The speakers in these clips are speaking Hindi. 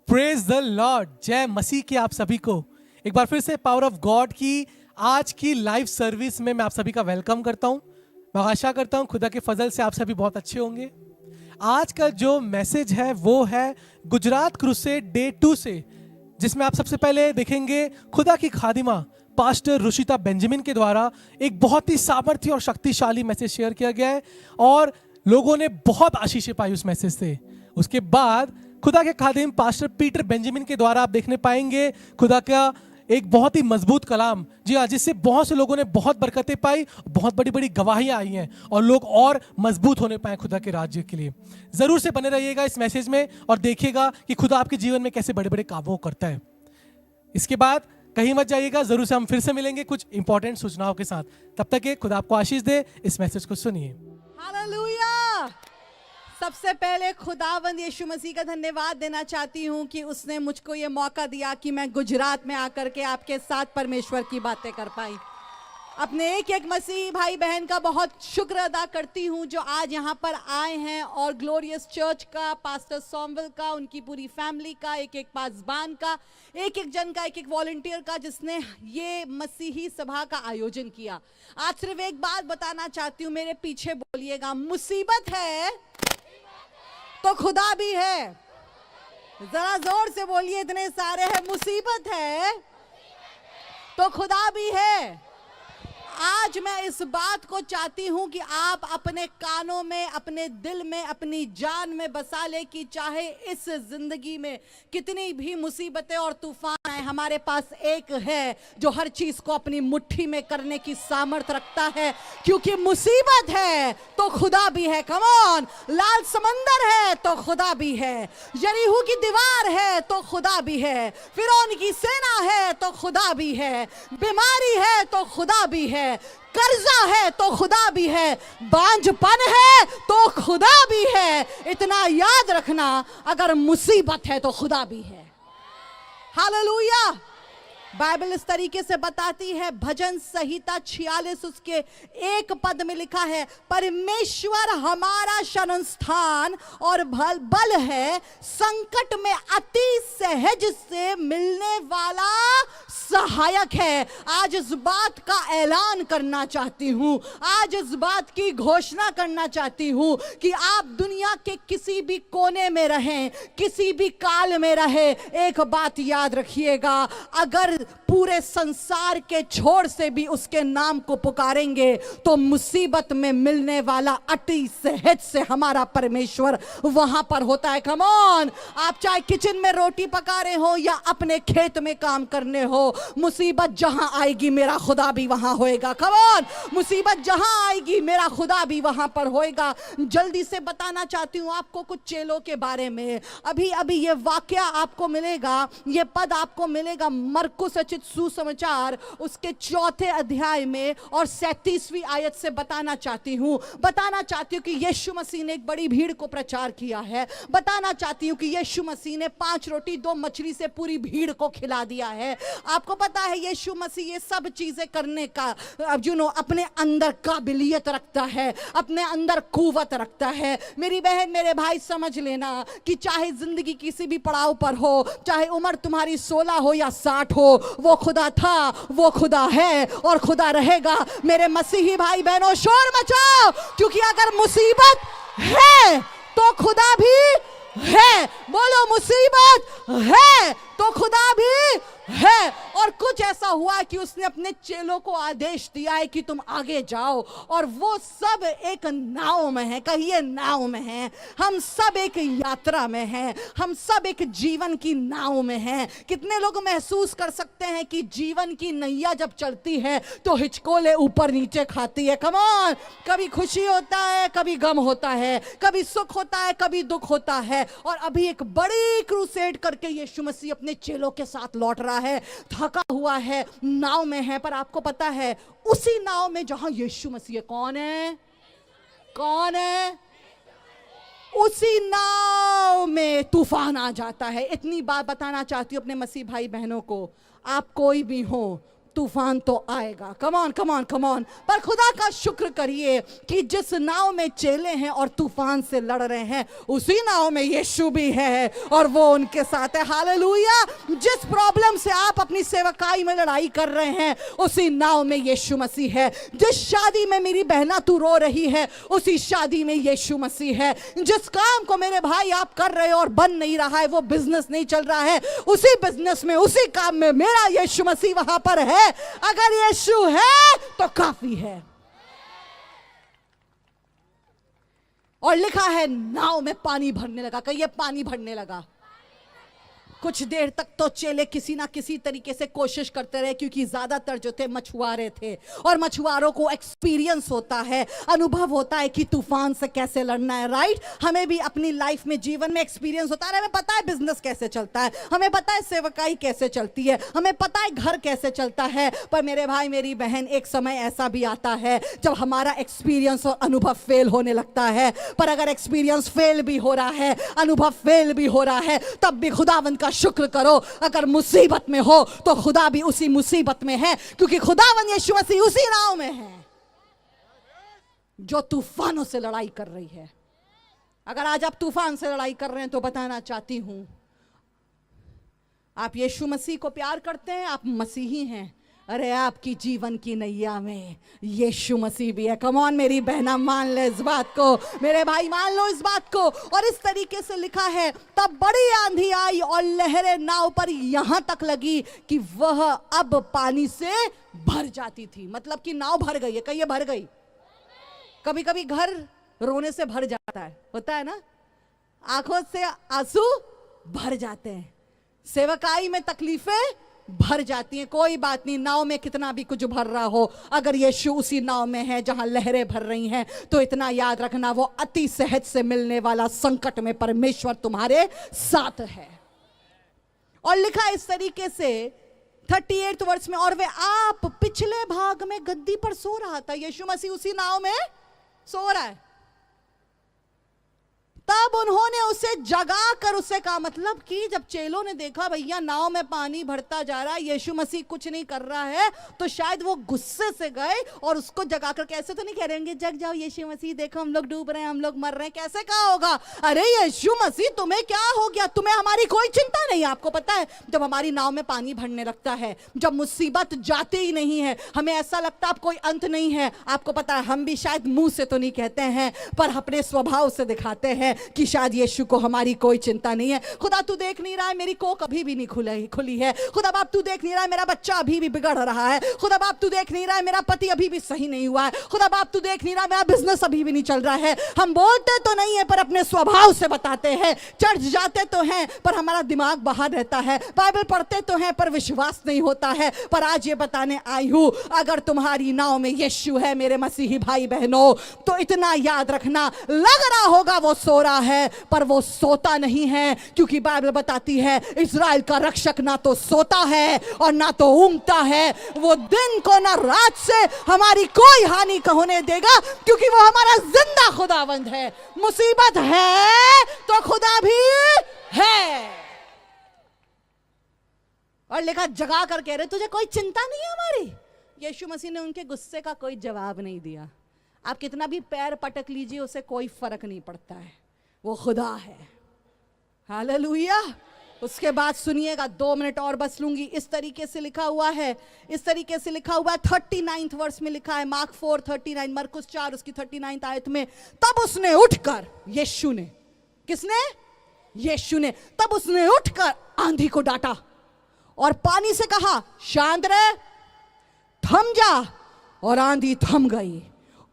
प्रेज द लॉर्ड, जय मसीह की आप सभी को एक बार फिर से पावर ऑफ गॉड की आज की लाइव सर्विस में मैं आप सभी का वेलकम करता हूं। मैं आशा करता हूं खुदा के फजल से आप सभी बहुत अच्छे होंगे। आज का जो मैसेज है वो है गुजरात क्रूसेड डे 2 से, जिसमें आप सबसे पहले देखेंगे खुदा की खादिमा पास्टर रुशिता बेंजामिन के द्वारा एक बहुत ही सामर्थ्य और शक्तिशाली मैसेज शेयर किया गया है और लोगों ने बहुत आशीषें पाई उस मैसेज से। उसके बाद खुदा के खादिम पास्टर पीटर बेंजामिन के द्वारा आप देखने पाएंगे खुदा का एक बहुत ही मजबूत कलाम, जी हाँ, जिससे बहुत से लोगों ने बहुत बरकतें पाई, बहुत बड़ी बड़ी गवाहियां आई हैं और लोग और मजबूत होने पाए खुदा के राज्य के लिए। जरूर से बने रहिएगा इस मैसेज में और देखिएगा कि खुदा आपके जीवन में कैसे बड़े बड़े कामों करता है। इसके बाद कहीं मत जाइएगा, जरूर से हम फिर से मिलेंगे कुछ इंपॉर्टेंट सूचनाओं के साथ। तब तक के खुदा आपको आशीष दे। इस मैसेज को सुनिए। हालेलुया। सबसे पहले खुदावंद यीशु मसीह का धन्यवाद देना चाहती हूँ कि उसने मुझको ये मौका दिया कि मैं गुजरात में आकर के आपके साथ परमेश्वर की बातें कर पाई। अपने एक एक मसीह भाई बहन का बहुत शुक्र अदा करती हूँ जो आज यहाँ पर आए हैं, और ग्लोरियस चर्च का, पास्टर सॉमवेल का, उनकी पूरी फैमिली का, एक एक पासबान का, एक एक जन का, एक एक वॉलंटियर का जिसने ये मसीही सभा का आयोजन किया। आज सिर्फ एक बात बताना चाहती हूँ, मेरे पीछे बोलिएगा, मुसीबत है तो खुदा भी है। जरा जोर से बोलिए, इतने सारे हैं, मुसीबत है तो खुदा भी है। आज मैं इस बात को चाहती हूं कि आप अपने कानों में, अपने दिल में, अपनी जान में बसा ले कि चाहे इस जिंदगी में कितनी भी मुसीबतें और तूफान आए, हमारे पास एक है जो हर चीज को अपनी मुट्ठी में करने की सामर्थ रखता है। क्योंकि मुसीबत है तो खुदा भी है। Come on. लाल समंदर है तो खुदा भी है। यरीहो की दीवार है तो खुदा भी है। फिरौन की सेना है तो खुदा भी है। बीमारी है तो खुदा भी है। कर्जा है तो खुदा भी है। बांझपन है तो खुदा भी है। इतना याद रखना, अगर मुसीबत है तो खुदा भी है। हालेलुया। बाइबल इस तरीके से बताती है, भजन संहिता 46 उसके 1 पद में लिखा है, परमेश्वर हमारा शरण स्थान और बल है, संकट में अति सहज से मिलने वाला सहायक है। आज इस बात का ऐलान करना चाहती हूँ, आज इस बात की घोषणा करना चाहती हूँ कि आप दुनिया के किसी भी कोने में रहें, किसी भी काल में रहे, एक बात याद रखिएगा, अगर पूरे संसार के छोर से भी उसके नाम को पुकारेंगे तो मुसीबत में मिलने वाला अति सहज से हमारा परमेश्वर वहां पर होता है। Come on. आप चाहे किचन में रोटी पका रहे हो या अपने खेत में काम करने हो, मुसीबत जहां आएगी मेरा खुदा भी वहां होएगा। Come on. मुसीबत जहां आएगी मेरा खुदा भी वहां पर होएगा। जल्दी से बताना चाहती हूं आपको कुछ चेलों के बारे में। अभी अभी ये वाकया आपको मिलेगा, ये पद आपको मिलेगा मरकुस रचित सुसमाचार उसके 4 अध्याय में और 37वीं आयत से। बताना चाहती हूं कि यीशु मसीह ने एक बड़ी भीड़ को प्रचार किया है। बताना चाहती हूं कि यीशु मसीह ने 5 रोटी 2 मछली से पूरी भीड़ को खिला दिया है। आपको पता है यीशु मसीह ये सब चीजें करने का अपने अंदर काबिलियत रखता है, अपने अंदर कुव्वत रखता है। मेरी बहन, मेरे भाई, समझ लेना कि चाहे जिंदगी किसी भी पड़ाव पर हो, चाहे उम्र तुम्हारी 16 हो या 60 हो, वो खुदा था, वो खुदा है और खुदा रहेगा। मेरे मसीही भाई बहनों, शोर मचाओ, क्योंकि अगर मुसीबत है तो खुदा भी है। बोलो, मुसीबत है तो खुदा भी है। और कुछ ऐसा हुआ कि उसने अपने चेलों को आदेश दिया है कि तुम आगे जाओ, और वो सब एक नाव में है। कहिए, नाव में है। हम सब एक यात्रा में हैं, हम सब एक जीवन की नाव में हैं। कितने लोग महसूस कर सकते हैं कि जीवन की नैया जब चलती है तो हिचकोले ऊपर नीचे खाती है। Come on. कभी खुशी होता है, कभी गम होता है, कभी सुख होता है, कभी दुख होता है। और अभी एक बड़ी क्रूसेड करके यीशु मसीह अपने चेलों के साथ लौट रहा है, थका हुआ है, नाव में है। पर आपको पता है, उसी नाव में जहां यीशु मसीह, कौन है? कौन है? उसी नाव में तूफान आ जाता है। इतनी बात बताना चाहती हूं अपने मसीह भाई बहनों को, आप कोई भी हो, तूफान तो आएगा। Come on come on come on. पर खुदा का शुक्र करिए कि जिस नाव में चेले हैं और तूफान से लड़ रहे हैं, उसी नाव में यीशु भी है और वो उनके साथ है। हालेलुया। जिस प्रॉब्लम से आप अपनी सेवकाई में लड़ाई कर रहे हैं, उसी नाव में यीशु मसीह है। जिस शादी में मेरी बहना तू रो रही है, उसी शादी में यीशु मसीह है। जिस काम को मेरे भाई आप कर रहे हो और बन नहीं रहा है, वो बिजनेस नहीं चल रहा है, उसी बिजनेस में, उसी काम में मेरा यीशु मसीह वहां पर है। अगर यीशु है तो काफी है। और लिखा है नाव में पानी भरने लगा। कहिए पानी भरने लगा। कुछ देर तक तो चेले किसी ना किसी तरीके से कोशिश करते रहे, क्योंकि ज्यादातर जो थे मछुआरे थे और मछुआरों को एक्सपीरियंस होता है, अनुभव होता है कि तूफान से कैसे लड़ना है। राइट। हमें भी अपनी लाइफ में, जीवन में एक्सपीरियंस होता है। हमें पता है बिजनेस कैसे चलता है, हमें पता है सेवकाई कैसे चलती है, हमें पता है घर कैसे चलता है। पर मेरे भाई मेरी बहन, एक समय ऐसा भी आता है जब हमारा एक्सपीरियंस और अनुभव फेल होने लगता है। पर अगर एक्सपीरियंस फेल भी हो रहा है, अनुभव फेल भी हो रहा है, तब भी खुदावंद का शुक्र करो। अगर मुसीबत में हो तो खुदा भी उसी मुसीबत में है, क्योंकि खुदावंद यीशु मसीह उसी नाव में है जो तूफानों से लड़ाई कर रही है। अगर आज आप तूफान से लड़ाई कर रहे हैं तो बताना चाहती हूं, आप यीशु मसीह को प्यार करते हैं, आप मसीही हैं। अरे आपकी जीवन की नैया में यीशु मसीह भी है। कम ऑन मेरी बहना, मान ले इस बात को, मेरे भाई मान लो इस बात को। और इस तरीके से लिखा है, तब बड़ी आंधी आई और लहरें नाव पर यहां तक लगी कि वह अब पानी से भर जाती थी। मतलब कि नाव भर गई है। कहिए भर गई। कभी कभी घर रोने से भर जाता है, होता है ना, आंखों से आंसू भर जाते हैं, सेवकाई में तकलीफें भर जाती हैं। कोई बात नहीं, नाव में कितना भी कुछ भर रहा हो, अगर यीशु उसी नाव में है जहां लहरें भर रही हैं, तो इतना याद रखना, वो अति सहज से मिलने वाला संकट में परमेश्वर तुम्हारे साथ है। और लिखा इस तरीके से 38 वर्ष में, और वे आप पिछले भाग में गद्दी पर सो रहा था। यीशु मसीह उसी नाव में सो रहा है। तब उन्होंने उसे जगा कर उसे कहा, मतलब कि जब चेलों ने देखा भैया नाव में पानी भरता जा रहा है, यीशु मसीह कुछ नहीं कर रहा है, तो शायद वो गुस्से से गए और उसको जगा कर, कैसे तो नहीं कह रहेंगे जग जाओ यीशु मसीह, देखो हम लोग डूब रहे हैं, हम लोग मर रहे हैं, कैसे कहा होगा? अरे यीशु मसीह तुम्हें क्या हो गया, तुम्हें हमारी कोई चिंता नहीं। आपको पता है जब हमारी नाव में पानी भरने लगता है, जब मुसीबत जाते ही नहीं है, हमें ऐसा लगता है अब कोई अंत नहीं है। आपको पता है हम भी शायद मुंह से तो नहीं कहते हैं, पर अपने स्वभाव से दिखाते हैं कि शायद यीशु को हमारी कोई चिंता नहीं है। खुदा तू देख नहीं रहा है मेरी कोख अभी भी नहीं खुली है। खुदा बाप तू देख नहीं रहा है मेरा बच्चा अभी भी बिगड़ रहा है। खुदा बाप तू देख नहीं रहा है मेरा पति अभी भी सही नहीं हुआ है। खुदा बाप तू देख नहीं रहा मेरा बिजनेस अभी भी नहीं चल रहा है। हम बोलते तो नहीं है पर अपने स्वभाव से बताते हैं। चर्च जाते तो हैं पर हमारा दिमाग बाहर रहता है। बाइबल पढ़ते तो हैं पर विश्वास नहीं होता है। पर आज ये बताने आई हूं, अगर तुम्हारी नाव में यीशु है मेरे मसीही भाई बहनों, तो इतना याद रखना, लग रहा होगा वो सो रहा है पर वो सोता नहीं है, क्योंकि बाइबल बताती है इज़राइल का रक्षक ना तो सोता है और ना तो ऊँगता है। वो दिन को ना रात से हमारी कोई हानि होने देगा, क्योंकि वो हमारा जिंदा खुदावंद है। मुसीबत है तो खुदा भी है। और लिखा जगा कर कह रहे तुझे कोई चिंता नहीं है हमारी। यीशु मसीह ने उनके गुस्से का कोई जवाब नहीं दिया। आप कितना भी पैर पटक लीजिए उसे कोई फर्क नहीं पड़ता है, वो खुदा है। हालेलुया। उसके बाद सुनिएगा, 2 मिनट और बस लूंगी। इस तरीके से लिखा हुआ है, इस तरीके से लिखा हुआ है 39 वर्ष में लिखा है, मार्क 4:39, मरकुस 4 उसकी 39 आयत में, तब उसने उठकर, यीशु ने, किसने? यीशु ने, तब उसने उठकर आंधी को डांटा और पानी से कहा शांत रहे, थम जा, और आंधी थम गई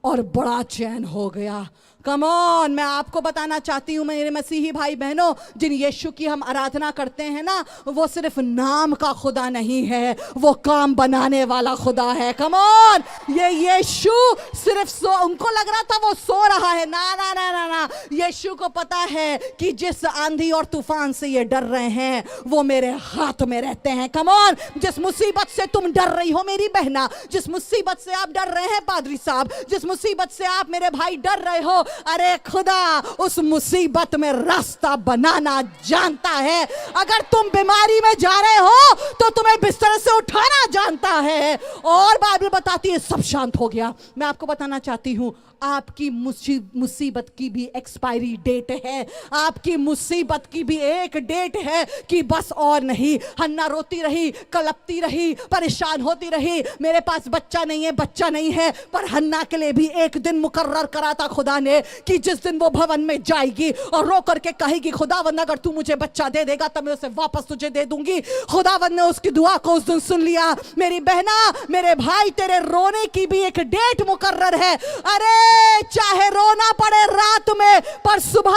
और बड़ा चैन हो गया। कम ऑन, मैं आपको बताना चाहती हूं मेरे मसीही भाई बहनों, जिन यीशु की हम आराधना करते हैं ना, वो सिर्फ नाम का खुदा नहीं है, वो काम बनाने वाला खुदा है। कम ऑन, ये यीशु सिर्फ उनको लग रहा था वो सो रहा है, ना ना ना ना ना, यीशु को पता है कि जिस आंधी और तूफान से ये डर रहे हैं वो मेरे हाथ में रहते हैं। कम ऑन, जिस मुसीबत से तुम डर रही हो मेरी बहना, जिस मुसीबत से आप डर रहे हैं पादरी साहब, जिस मुसीबत से आप मेरे भाई डर रहे हो, अरे खुदा उस मुसीबत में रास्ता बनाना जानता है। अगर तुम बीमारी में जा रहे हो तो तुम्हें बिस्तर से उठाना जानता है। और बाइबल बताती है सब शांत हो गया। मैं आपको बताना चाहती हूं, आपकी मुसीबत की भी एक्सपायरी डेट है। आपकी मुसीबत की भी एक डेट है कि बस और नहीं। हन्ना रोती रही, कलपती रही, परेशान होती रही, मेरे पास बच्चा नहीं है, बच्चा नहीं है। पर हन्ना के लिए भी एक दिन मुकर्रर करा था खुदा ने कि जिस दिन वो भवन में जाएगी और रो करके कहेगी खुदावंद अगर तू मुझे बच्चा दे देगा तो मैं उसे वापस तुझे दे दूंगी। खुदावंद ने उसकी दुआ को उस दिन सुन लिया। मेरी बहना, मेरे भाई, तेरे रोने की भी एक डेट मुकर्रर है। अरे चाहे रोना पड़े रात में, पर सुबह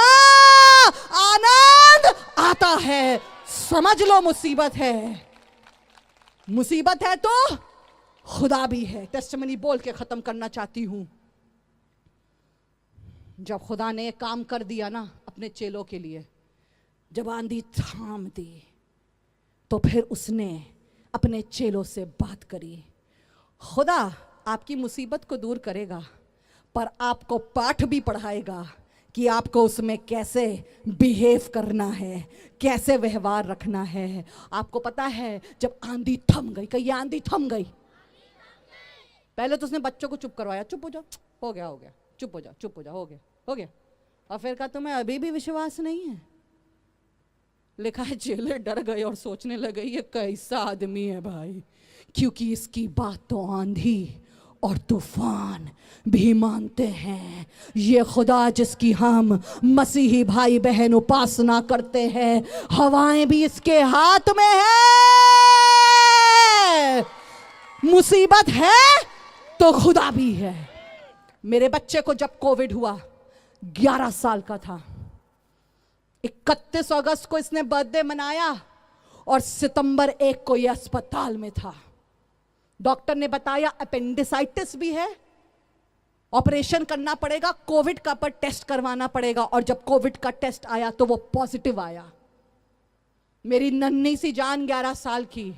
आनंद आता है। समझ लो मुसीबत है, मुसीबत है तो खुदा भी है। टेस्टिमनी बोल के खत्म करना चाहती हूं। जब खुदा ने काम कर दिया ना अपने चेलों के लिए, जब आंधी थाम दी, तो फिर उसने अपने चेलों से बात करी। खुदा आपकी मुसीबत को दूर करेगा, पर आपको पाठ भी पढ़ाएगा कि आपको उसमें कैसे बिहेव करना है, कैसे व्यवहार रखना है। आपको पता है जब आंधी थम गई, कहीं आंधी थम गई, पहले तो उसने बच्चों को चुप करवाया, चुप हो जाओ, हो गया हो गया, चुप हो जाओ, चुप हो जाओ, हो गया हो गया। और फिर कहा तुम्हें अभी भी विश्वास नहीं है? लिखा है चेले डर गए और सोचने लगे ये कैसा आदमी है भाई, क्योंकि इसकी बात तो आंधी और तूफान भी मानते हैं। ये खुदा जिसकी हम मसीही भाई बहन उपासना करते हैं, हवाएं भी इसके हाथ में है। मुसीबत है तो खुदा भी है। मेरे बच्चे को जब कोविड हुआ, 11 साल का था, 31 अगस्त को इसने बर्थडे मनाया और सितंबर 1 को यह अस्पताल में था। डॉक्टर ने बताया अपेंडिसाइटिस भी है, ऑपरेशन करना पड़ेगा, कोविड का पर टेस्ट करवाना पड़ेगा। और जब कोविड का टेस्ट आया तो वो पॉजिटिव आया। मेरी नन्ही सी जान 11 साल की,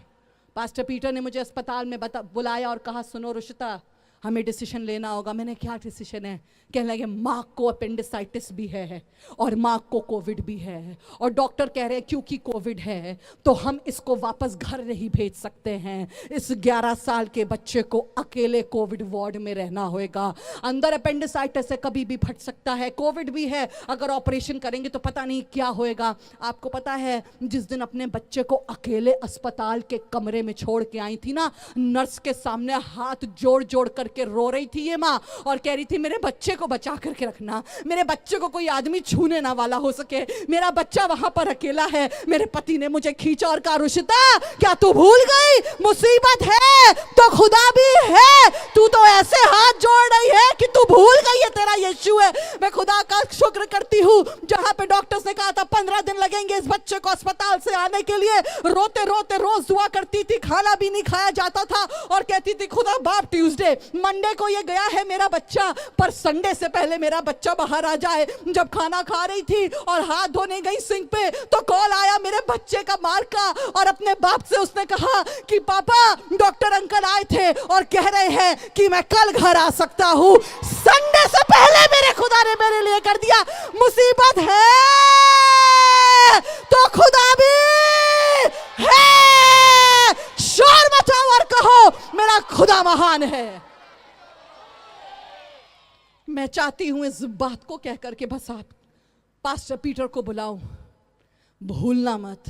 पास्टर पीटर ने मुझे अस्पताल में बुलाया और कहा सुनो रुशिता, हमें डिसीजन लेना होगा। मैंने क्या डिसीजन है? कहने लगे माँ को अपेंडिसाइटिस भी है और माँ को कोविड भी है, और डॉक्टर कह रहे हैं क्योंकि कोविड है तो हम इसको वापस घर नहीं भेज सकते हैं। इस 11 साल के बच्चे को अकेले कोविड वार्ड में रहना होगा। अंदर अपेंडिसाइटिस है, कभी भी फट सकता है, कोविड भी है, अगर ऑपरेशन करेंगे तो पता नहीं क्या होएगा। आपको पता है जिस दिन अपने बच्चे को अकेले अस्पताल के कमरे में छोड़ के आई थी ना, नर्स के सामने हाथ जोड़ जोड़ करके रो रही थी ये माँ और कह रही थी मेरे बच्चे को बचा करके रखना, मेरे बच्चे को कोई आदमी छूने ना वाला हो सके, मेरा बच्चा वहां पर अकेला है। मेरे पति ने मुझे खींचा और कहा रुशिता क्या तू भूल गई, मुसीबत है तो खुदा भी है। तू तो ऐसे हाथ जोड़ रही है कि तू भूल गई है तेरा यीशु है। मैं खुदा का शुक्र करती हूँ, जहां पे डॉक्टर्स ने कहा था 15 दिन लगेंगे इस बच्चे को अस्पताल से आने के लिए, रोते रोते रोज दुआ करती थी, खाना भी नहीं खाया जाता था और कहती थी खुदा बाप ट्यूसडे मंडे को ये गया है मेरा बच्चा, पर संडे से पहले मेरा बच्चा बाहर आ जाए। जब खाना खा रही थी और हाथ धोने गई सिंक पे तो कॉल आया मेरे बच्चे का मार का, और अपने बाप से उसने कहा कि पापा डॉक्टर अंकल आए थे और कह रहे हैं कि मैं कल घर आ सकता हूं। संडे से पहले मेरे खुदा ने मेरे लिए कर दिया। मुसीबत है तो खुदा भी है। शोर मचाओ और कहो मेरा खुदा महान है। मैं चाहती हूं इस बात को कह करके बस आप पास्टर पीटर को बुलाओ। भूलना मत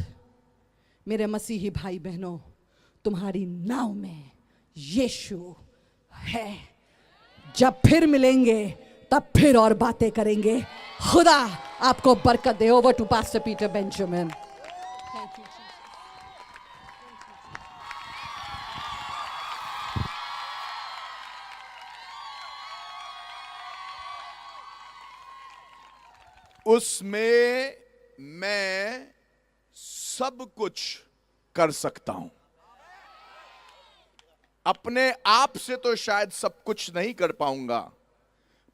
मेरे मसीही भाई बहनों, तुम्हारी नाव में यीशु है। जब फिर मिलेंगे तब फिर और बातें करेंगे। खुदा आपको बरकत दे। Over to pastor Peter Benjamin. उसमें मैं सब कुछ कर सकता हूं। अपने आप से तो शायद सब कुछ नहीं कर पाऊंगा,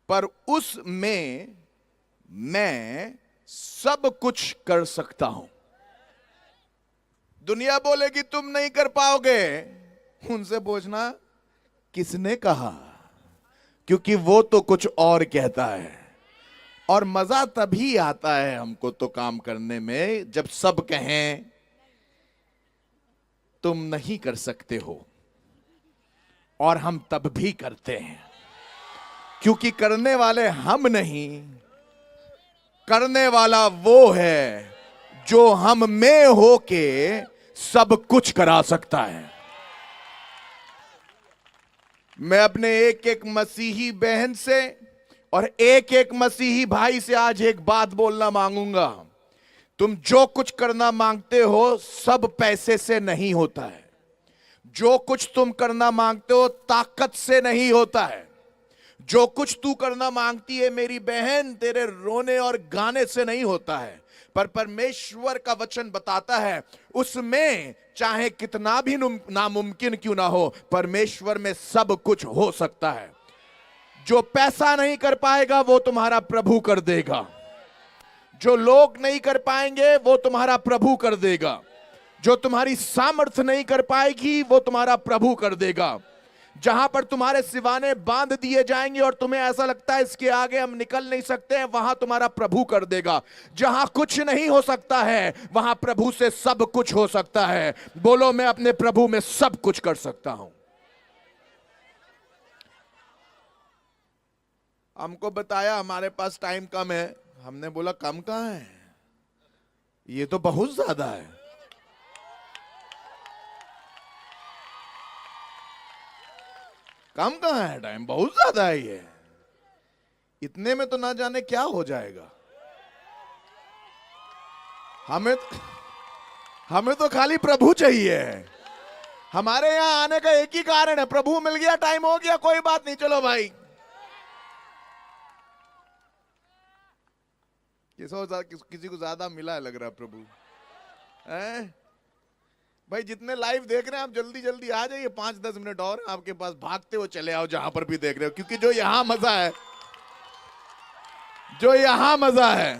पर उसमें मैं सब कुछ कर सकता हूं। दुनिया बोलेगी तुम नहीं कर पाओगे, उनसे पूछना किसने कहा, क्योंकि वो तो कुछ और कहता है। और मजा तभी आता है हमको तो काम करने में जब सब कहें तुम नहीं कर सकते हो, और हम तब भी करते हैं, क्योंकि करने वाले हम नहीं, करने वाला वो है जो हम में होके सब कुछ करा सकता है। मैं अपने एक एक मसीही बहन से और एक एक मसीही भाई से आज एक बात बोलना मांगूंगा। तुम जो कुछ करना मांगते हो सब पैसे से नहीं होता है। जो कुछ तुम करना मांगते हो ताकत से नहीं होता है। जो कुछ तू करना मांगती है मेरी बहन तेरे रोने और गाने से नहीं होता है, पर परमेश्वर का वचन बताता है उसमें चाहे कितना भी नामुमकिन क्यों ना हो, परमेश्वर में सब कुछ हो सकता है। जो पैसा नहीं कर पाएगा वो तुम्हारा प्रभु कर देगा। जो लोग नहीं कर पाएंगे वो तुम्हारा प्रभु कर देगा। जो तुम्हारी सामर्थ्य नहीं कर पाएगी वो तुम्हारा प्रभु कर देगा। जहां पर तुम्हारे सिवाने बांध दिए जाएंगे और तुम्हें ऐसा लगता है इसके आगे हम निकल नहीं सकते हैं, वहां तुम्हारा प्रभु कर देगा। जहां कुछ नहीं हो सकता है वहां प्रभु से सब कुछ हो सकता है। बोलो मैं अपने प्रभु में सब कुछ कर सकता हूं। हमको बताया हमारे पास टाइम कम है। हमने बोला कम कहां है, ये तो बहुत ज्यादा है। कम कहां है, टाइम बहुत ज्यादा है। ये इतने में तो ना जाने क्या हो जाएगा। हमें तो खाली प्रभु चाहिए। हमारे यहां आने का एक ही कारण है, प्रभु मिल गया, टाइम हो गया, कोई बात नहीं, चलो भाई। किसी को ज्यादा मिला है लग रहा है प्रभु है? भाई जितने लाइव देख रहे हैं आप जल्दी जल्दी आ जाइए, 5-10 मिनट और आपके पास, भागते हुए चले आओ जहां पर भी देख रहे हो, क्योंकि जो यहां मजा है, जो यहां मजा है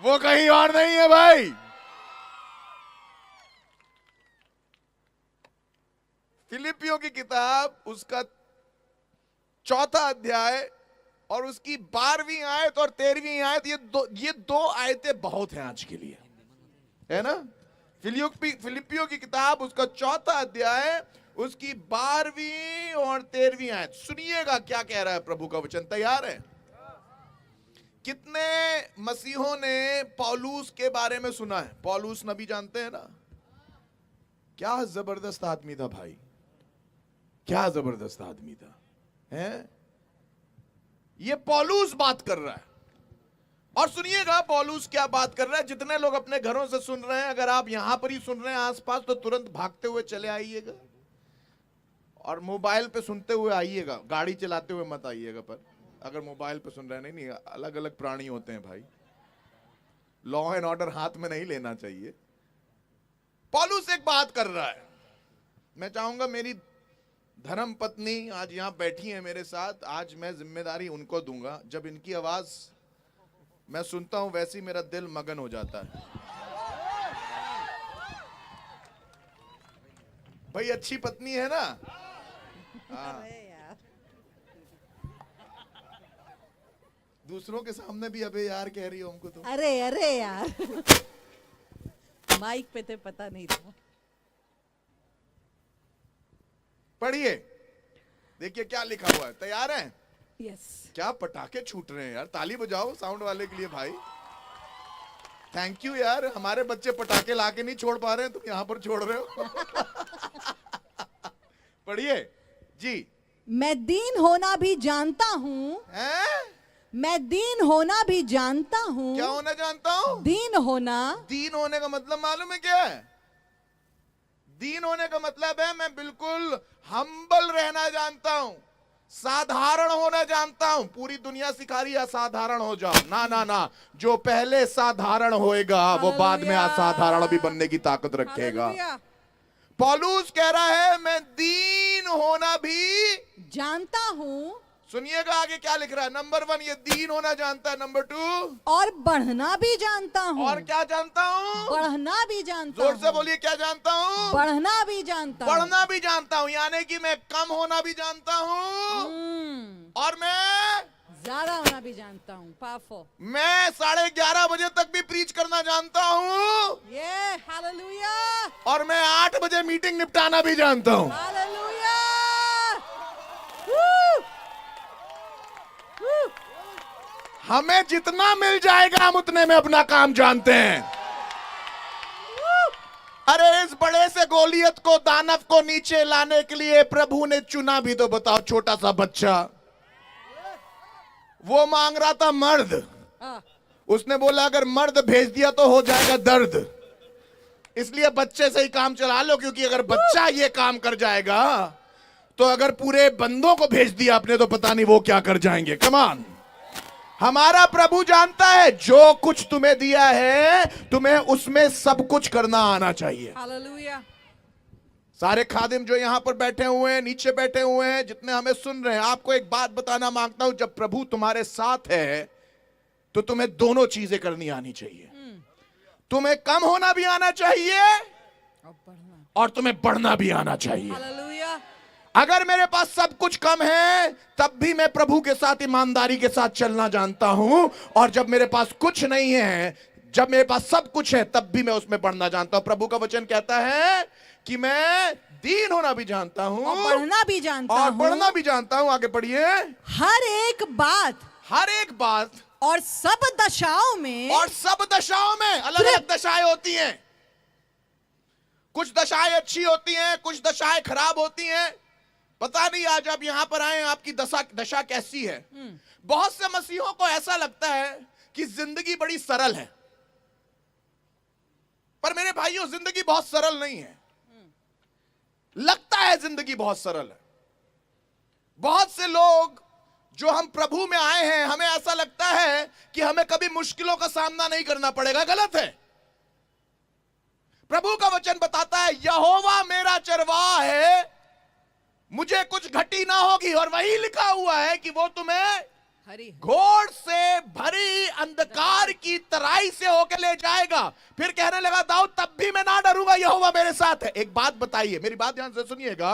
वो कहीं और नहीं है भाई। फिलिपियों की किताब उसका 4था अध्याय और उसकी 12वीं आयत और 13वीं आयत, ये दो आयतें बहुत हैं आज के लिए, है ना। फिलिपियों की किताब उसका 4था अध्याय उसकी 12वीं और 13वीं आयत, सुनिएगा क्या कह रहा है प्रभु का वचन। तैयार है? कितने मसीहों ने पौलुस के बारे में सुना है? पौलुस नबी जानते हैं ना, क्या जबरदस्त आदमी था भाई, क्या जबरदस्त आदमी था, हैं? ये पौलुस बात कर रहा है, और सुनिएगा पौलुस क्या बात कर रहा है। जितने लोग अपने घरों से सुन रहे हैं, अगर आप यहां पर ही सुन रहे हैं आसपास, तो तुरंत भागते हुए चले आइएगा और मोबाइल पे सुनते हुए आइएगा, गाड़ी चलाते हुए मत आइएगा। पर अगर मोबाइल पे सुन रहे हैं, नहीं, अलग अलग प्राणी होते हैं भाई, लॉ एंड ऑर्डर हाथ में नहीं लेना चाहिए। पौलुस एक बात कर रहा है। मैं चाहूंगा मेरी धर्म पत्नी आज यहां बैठी है मेरे साथ, आज मैं जिम्मेदारी उनको दूंगा। जब इनकी आवाज मैं सुनता हूं वैसे ही मेरा दिल मगन हो जाता है। भाई अच्छी पत्नी है ना? हाँ। दूसरों के सामने भी अबे यार कह रही हो हमको तो। अरे यार माइक पे तो पता नहीं था। पढ़िए, देखिए क्या लिखा हुआ है। तैयार हैं? यस। क्या पटाखे छूट रहे हैं यार, ताली बजाओ साउंड वाले के लिए भाई। थैंक यू यार, हमारे बच्चे पटाखे लाके नहीं छोड़ पा रहे हैं, तुम यहां पर छोड़ रहे हो। पढ़िए जी। मैं दीन होना भी जानता हूँ। मैं दीन होना भी जानता हूँ। क्या होना जानता हूँ? दीन होना। दीन होने का मतलब मालूम है क्या है? दीन होने का मतलब है मैं बिल्कुल हम्बल रहना जानता हूं, साधारण होना जानता हूं। पूरी दुनिया सिखा रही है असाधारण हो जाओ, ना ना ना, जो पहले साधारण होएगा वो बाद में असाधारण भी बनने की ताकत रखेगा। पौलुस कह रहा है मैं दीन होना भी जानता हूं। सुनिएगा आगे क्या लिख रहा है। नंबर 1 ये दीन होना जानता है। नंबर 2 और बढ़ना भी जानता हूँ। और क्या जानता हूँ? बढ़ना भी जानता जोर से हूँ। बोलिए, क्या जानता हूँ? बढ़ना भी जानता हूँ। बढ़ना भी जानता हूँ, यानी कि मैं कम होना भी जानता हूँ और मैं ज्यादा होना भी जानता हूँ। पावरफुल। मैं 11:30 बजे तक भी प्रीच करना जानता हूँ ये हालेलुया, और मैं 8 बजे मीटिंग निपटाना भी जानता हूँ। हालेलुया। हमें जितना मिल जाएगा हम उतने में अपना काम जानते हैं। अरे इस बड़े से गोलियत को, दानव को नीचे लाने के लिए प्रभु ने चुना भी तो बताओ। छोटा सा बच्चा, वो मांग रहा था मर्द, उसने बोला अगर मर्द भेज दिया तो हो जाएगा दर्द, इसलिए बच्चे से ही काम चला लो, क्योंकि अगर बच्चा ये काम कर जाएगा तो अगर पूरे बंदों को भेज दिया आपने तो पता नहीं वो क्या कर जाएंगे। Come on. हमारा प्रभु जानता है जो कुछ तुम्हें दिया है तुम्हें उसमें सब कुछ करना आना चाहिए। हालेलुया। सारे खादिम जो यहां पर बैठे हुए हैं, नीचे बैठे हुए हैं, जितने हमें सुन रहे हैं, आपको एक बात बताना मांगता हूं, जब प्रभु तुम्हारे साथ है तो तुम्हें दोनों चीजें करनी आनी चाहिए। तुम्हें कम होना भी आना चाहिए और तुम्हें बढ़ना भी आना चाहिए। हालेलुया। अगर मेरे पास सब कुछ कम है तब भी मैं प्रभु के साथ ईमानदारी के साथ चलना जानता हूं, और जब मेरे पास कुछ नहीं है, जब मेरे पास सब कुछ है तब भी मैं उसमें बढ़ना जानता हूं। प्रभु का वचन कहता है कि मैं दीन होना भी जानता हूं और बढ़ना भी जानता और हूं। बढ़ना भी जानता हूं। आगे पढ़िए। हर एक बात और सब दशाओं में अलग अलग दशाएं होती हैं। कुछ दशाएं अच्छी होती हैं, कुछ दशाएं खराब होती हैं। पता नहीं आज आप यहां पर आए आपकी दशा कैसी है। बहुत से मसीहों को ऐसा लगता है कि जिंदगी बड़ी सरल है, पर मेरे भाइयों जिंदगी बहुत सरल नहीं है। लगता है जिंदगी बहुत सरल है। बहुत से लोग जो हम प्रभु में आए हैं, हमें ऐसा लगता है कि हमें कभी मुश्किलों का सामना नहीं करना पड़ेगा। गलत है। प्रभु का वचन बताता है यहोवा मेरा चरवाहा है, मुझे कुछ घटी ना होगी, और वही लिखा हुआ है कि वो तुम्हें घोड़ से भरी अंधकार की तराई से होकर ले जाएगा। फिर कहने लगा दाऊद तब भी मैं ना डरूंगा, यहोवा मेरे साथ है। एक बात बताइए, मेरी बात ध्यान से सुनिएगा,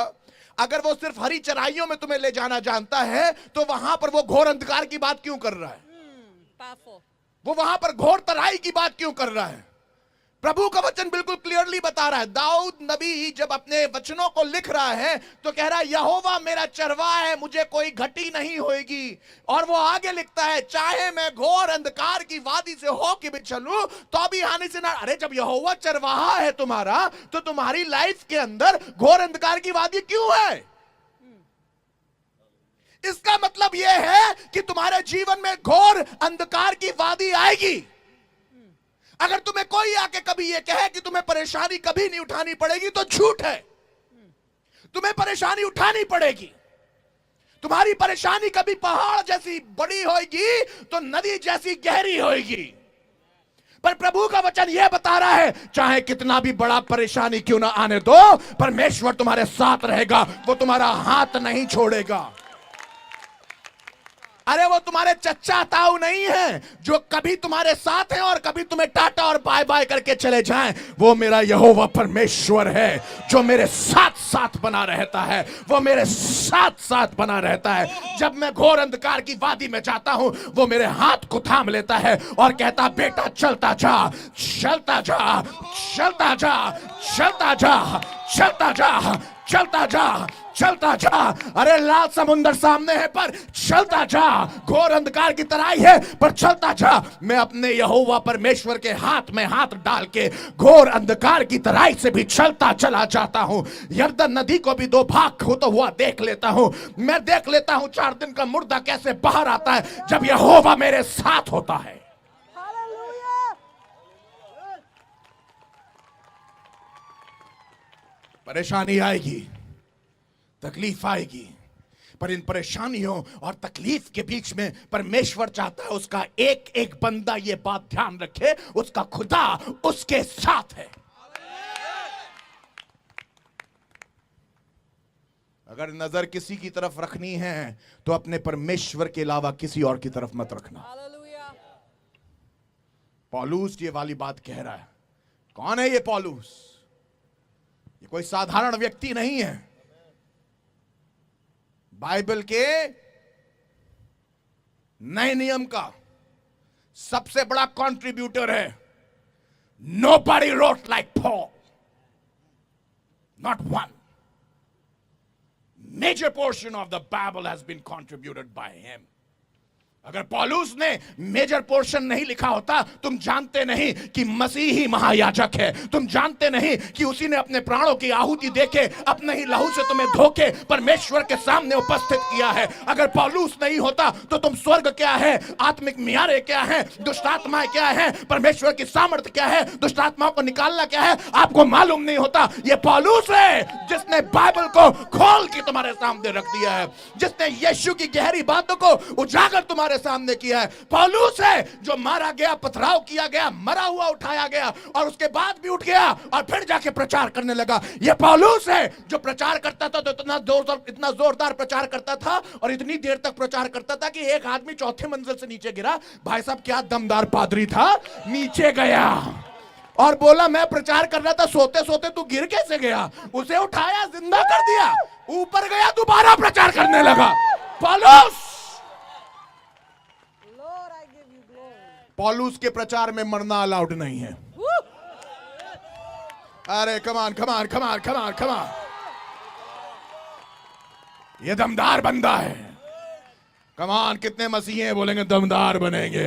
अगर वो सिर्फ हरी चराइयों में तुम्हें ले जाना जानता है तो वहां पर वो घोर अंधकार की बात क्यों कर रहा है? वो वहां पर घोर तराई की बात क्यों कर रहा है? प्रभु का वचन बिल्कुल क्लियरली बता रहा है। दाऊद नबी जब अपने वचनों को लिख रहा है तो कह रहा है यहोवा मेरा चरवाहा है, मुझे कोई घटी नहीं होगी। और वो आगे लिखता है चाहे मैं घोर अंधकार की वादी से होके भी चलूं तो भी हानि से ना। अरे जब यहोवा चरवाहा है तुम्हारा तो तुम्हारी लाइफ के अंदर घोर अंधकार की वादी क्यों है? इसका मतलब यह है कि तुम्हारे जीवन में घोर अंधकार की वादी आएगी। अगर तुम्हें कोई आके कभी यह कहे कि तुम्हें परेशानी कभी नहीं उठानी पड़ेगी तो झूठ है। तुम्हें परेशानी उठानी पड़ेगी। तुम्हारी परेशानी कभी पहाड़ जैसी बड़ी होगी तो नदी जैसी गहरी होगी। पर प्रभु का वचन यह बता रहा है चाहे कितना भी बड़ा परेशानी क्यों ना आने दो, परमेश्वर तुम्हारे साथ रहेगा, वो तुम्हारा हाथ नहीं छोड़ेगा। अरे वो तुम्हारे चच्चा ताऊ नहीं है जो कभी तुम्हारे साथ हैं और कभी तुम्हें टाटा और बाय बाय करके चले जाएं। वो मेरा यहोवा परमेश्वर है जो मेरे साथ साथ बना रहता है। वो मेरे साथ साथ बना रहता है। जब मैं घोर अंधकार की वादी में जाता हूं वो मेरे हाथ को थाम लेता है और कहता बेटा चलता जा, चलता जा, चलता जा, चलता जा, चलता जा, चलता जा, चलता जा। अरे लाल समुंदर सामने है पर चलता जा, घोर अंधकार की तराई है पर चलता जा। मैं अपने यहोवा परमेश्वर के हाथ में हाथ डाल के घोर अंधकार की तराई से भी चलता चला जाता हूं। यरदन नदी को भी दो भाग होता हुआ देख लेता हूं। मैं देख लेता हूं 4 दिन का मुर्दा कैसे बाहर आता है जब यहोवा मेरे साथ होता है। परेशानी आएगी, तकलीफ आएगी, पर इन परेशानियों और तकलीफ के बीच में परमेश्वर चाहता है उसका एक एक बंदा ये बात ध्यान रखे उसका खुदा उसके साथ है। अगर नजर किसी की तरफ रखनी है तो अपने परमेश्वर के अलावा किसी और की तरफ मत रखना। पौलुस ये वाली बात कह रहा है। कौन है ये पौलुस? ये कोई साधारण व्यक्ति नहीं है। बाइबल के नए नियम का सबसे बड़ा कंट्रीब्यूटर है। Nobody wrote like Paul. Not one. Major portion of the Bible has been contributed by him. अगर पौलुस ने मेजर पोर्शन नहीं लिखा होता, तुम जानते नहीं कि मसीह ही महायाजक है। तुम जानते नहीं कि उसी ने अपने प्राणों की आहुति देके अपने ही लहू से तुम्हें धोके परमेश्वर के सामने उपस्थित किया है। अगर पौलुस नहीं होता तो तुम स्वर्ग क्या है, आत्मिक मियारे क्या है, दुष्ट आत्माएं क्या है, परमेश्वर की सामर्थ्य क्या है, दुष्ट आत्माओं को निकालना क्या है, आपको मालूम नहीं होता। ये पौलुस है जिसने बाइबल को खोल के तुम्हारे सामने रख दिया है, जिसने यीशु की गहरी बातों को उजागर तुम्हारे सामने किया है। पौलुस है जो मारा गया, पथराव किया गया, मरा हुआ उठाया गया और उसके बाद भी उठ गया और फिर जाके प्रचार करने लगा। यह पौलुस है जो प्रचार करता था तो इतना जोरदार प्रचार करता था और इतनी देर तक प्रचार करता था कि एक आदमी चौथे मंजिल से नीचे गिरा। भाई साहब क्या दमदार पादरी था, नीचे गया और बोला मैं प्रचार कर रहा था, सोते सोते तू गिर कैसे गया? उसे उठाया, जिंदा कर दिया, ऊपर गया, दोबारा प्रचार करने लगा। पौलुस के प्रचार में मरना अलाउड नहीं है। अरे कमान कमान कमान कमान कमान, ये दमदार बंदा है। कमान, कितने मसीह हैं बोलेंगे दमदार बनेंगे?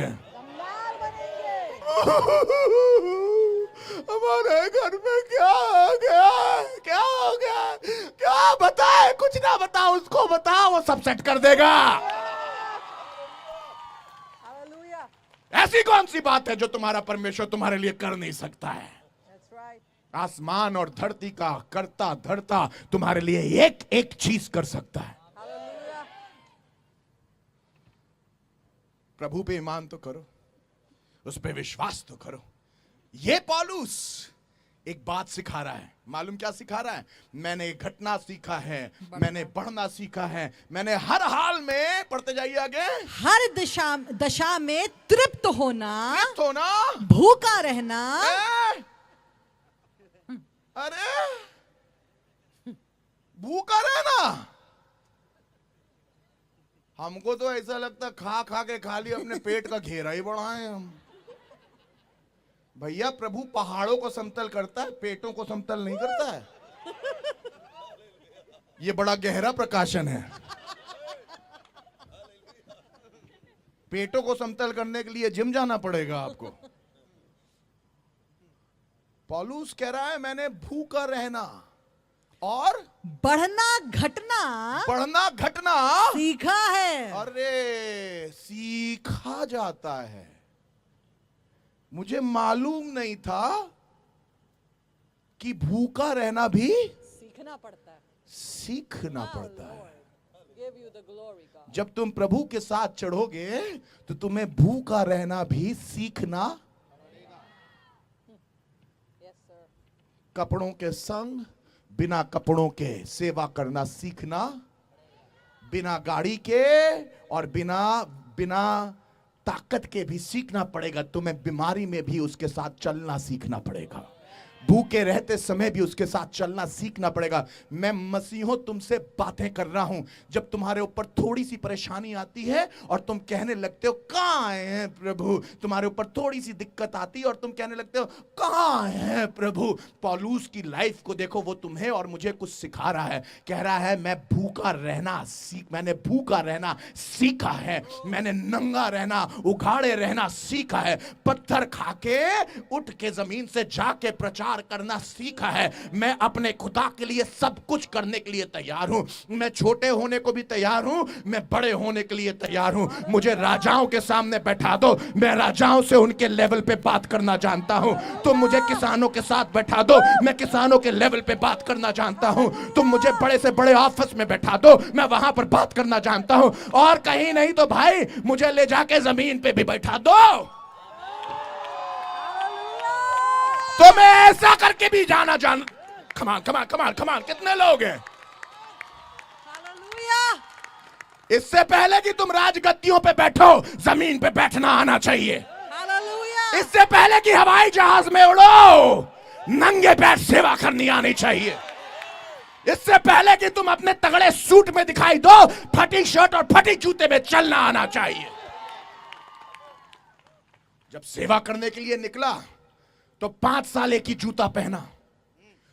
हमारे घर में क्या हो गया, क्या हो गया, क्या बताए? कुछ ना बताओ, उसको बताओ, वो सब सेट कर देगा। ऐसी कौन सी बात है जो तुम्हारा परमेश्वर तुम्हारे लिए कर नहीं सकता है? आसमान और धरती का करता धरता तुम्हारे लिए एक एक चीज कर सकता है। प्रभु पे ईमान तो करो, उस पे विश्वास तो करो। ये पौलुस एक बात सिखा रहा है। मालूम क्या सिखा रहा है? मैंने घटना सीखा है, मैंने बढ़ना सीखा है, मैंने हर हाल में, पढ़ते जाइए आगे, हर दशा में तृप्त होना, भूखा रहना। अरे भूखा रहना, हमको तो ऐसा लगता खा खा के खाली अपने पेट का घेरा ही बढ़ाएं हम। भैया प्रभु पहाड़ों को समतल करता है, पेटों को समतल नहीं करता है। ये बड़ा गहरा प्रकाशन है। पेटों को समतल करने के लिए जिम जाना पड़ेगा आपको। पौलुस कह रहा है मैंने भूखा रहना और बढ़ना घटना सीखा है। अरे सीखा जाता है। मुझे मालूम नहीं था कि भूखा रहना भी सीखना पड़ता है। जब तुम प्रभु के साथ चढ़ोगे तो तुम्हें भूखा रहना भी सीखना। कपड़ों के संग बिना कपड़ों के सेवा करना सीखना, बिना गाड़ी के और बिना ताकत के भी सीखना पड़ेगा। तुम्हें बीमारी में भी उसके साथ चलना सीखना पड़ेगा, भूखे रहते समय भी उसके साथ चलना सीखना पड़ेगा। मैं मसीहों तुमसे बातें कर रहा हूं। जब तुम्हारे ऊपर थोड़ी सी परेशानी आती है और तुम कहने लगते हो कहां है प्रभु, तुम्हारे ऊपर थोड़ी सी दिक्कत आती है और तुम कहने लगते हो कहां है प्रभु, पौलुस की लाइफ को देखो, वो तुम्हें और मुझे कुछ सिखा रहा है। कह रहा है मैंने भूखा रहना सीखा है, मैंने नंगा रहना, उघाड़े रहना सीखा है, पत्थर खा के उठ के जमीन से जाके प्रचार करना सीखा है। मैं अपने खुदा के लिए सब कुछ करने के लिए तैयार हूं। मैं छोटे होने को भी तैयार हूं, मैं बड़े होने के लिए तैयार हूं। मुझे राजाओं के सामने बैठा दो, मैं राजाओं से उनके लेवल पे बात करना जानता हूं। तुम मुझे किसानों के साथ बैठा दो, मैं किसानों के लेवल पे बात करना जानता हूं। तुम मुझे बड़े से बड़े ऑफिस में बैठा दो, मैं वहां पर बात करना जानता हूं। और कहीं नहीं तो भाई मुझे ले जाके जमीन पे भी बैठा दो, तो मैं ऐसा करके भी कमान। कितने लोग हैं? इससे पहले कि तुम राजगद्दियों पे बैठो, जमीन पे बैठना आना चाहिए। हालेलुया। इससे पहले कि हवाई जहाज में उड़ो, नंगे पैर सेवा करनी आनी चाहिए। इससे पहले कि तुम अपने तगड़े सूट में दिखाई दो, फटी शर्ट और फटी जूते में चलना आना चाहिए। जब सेवा करने के लिए निकला तो 5 साल एक ही जूता पहना,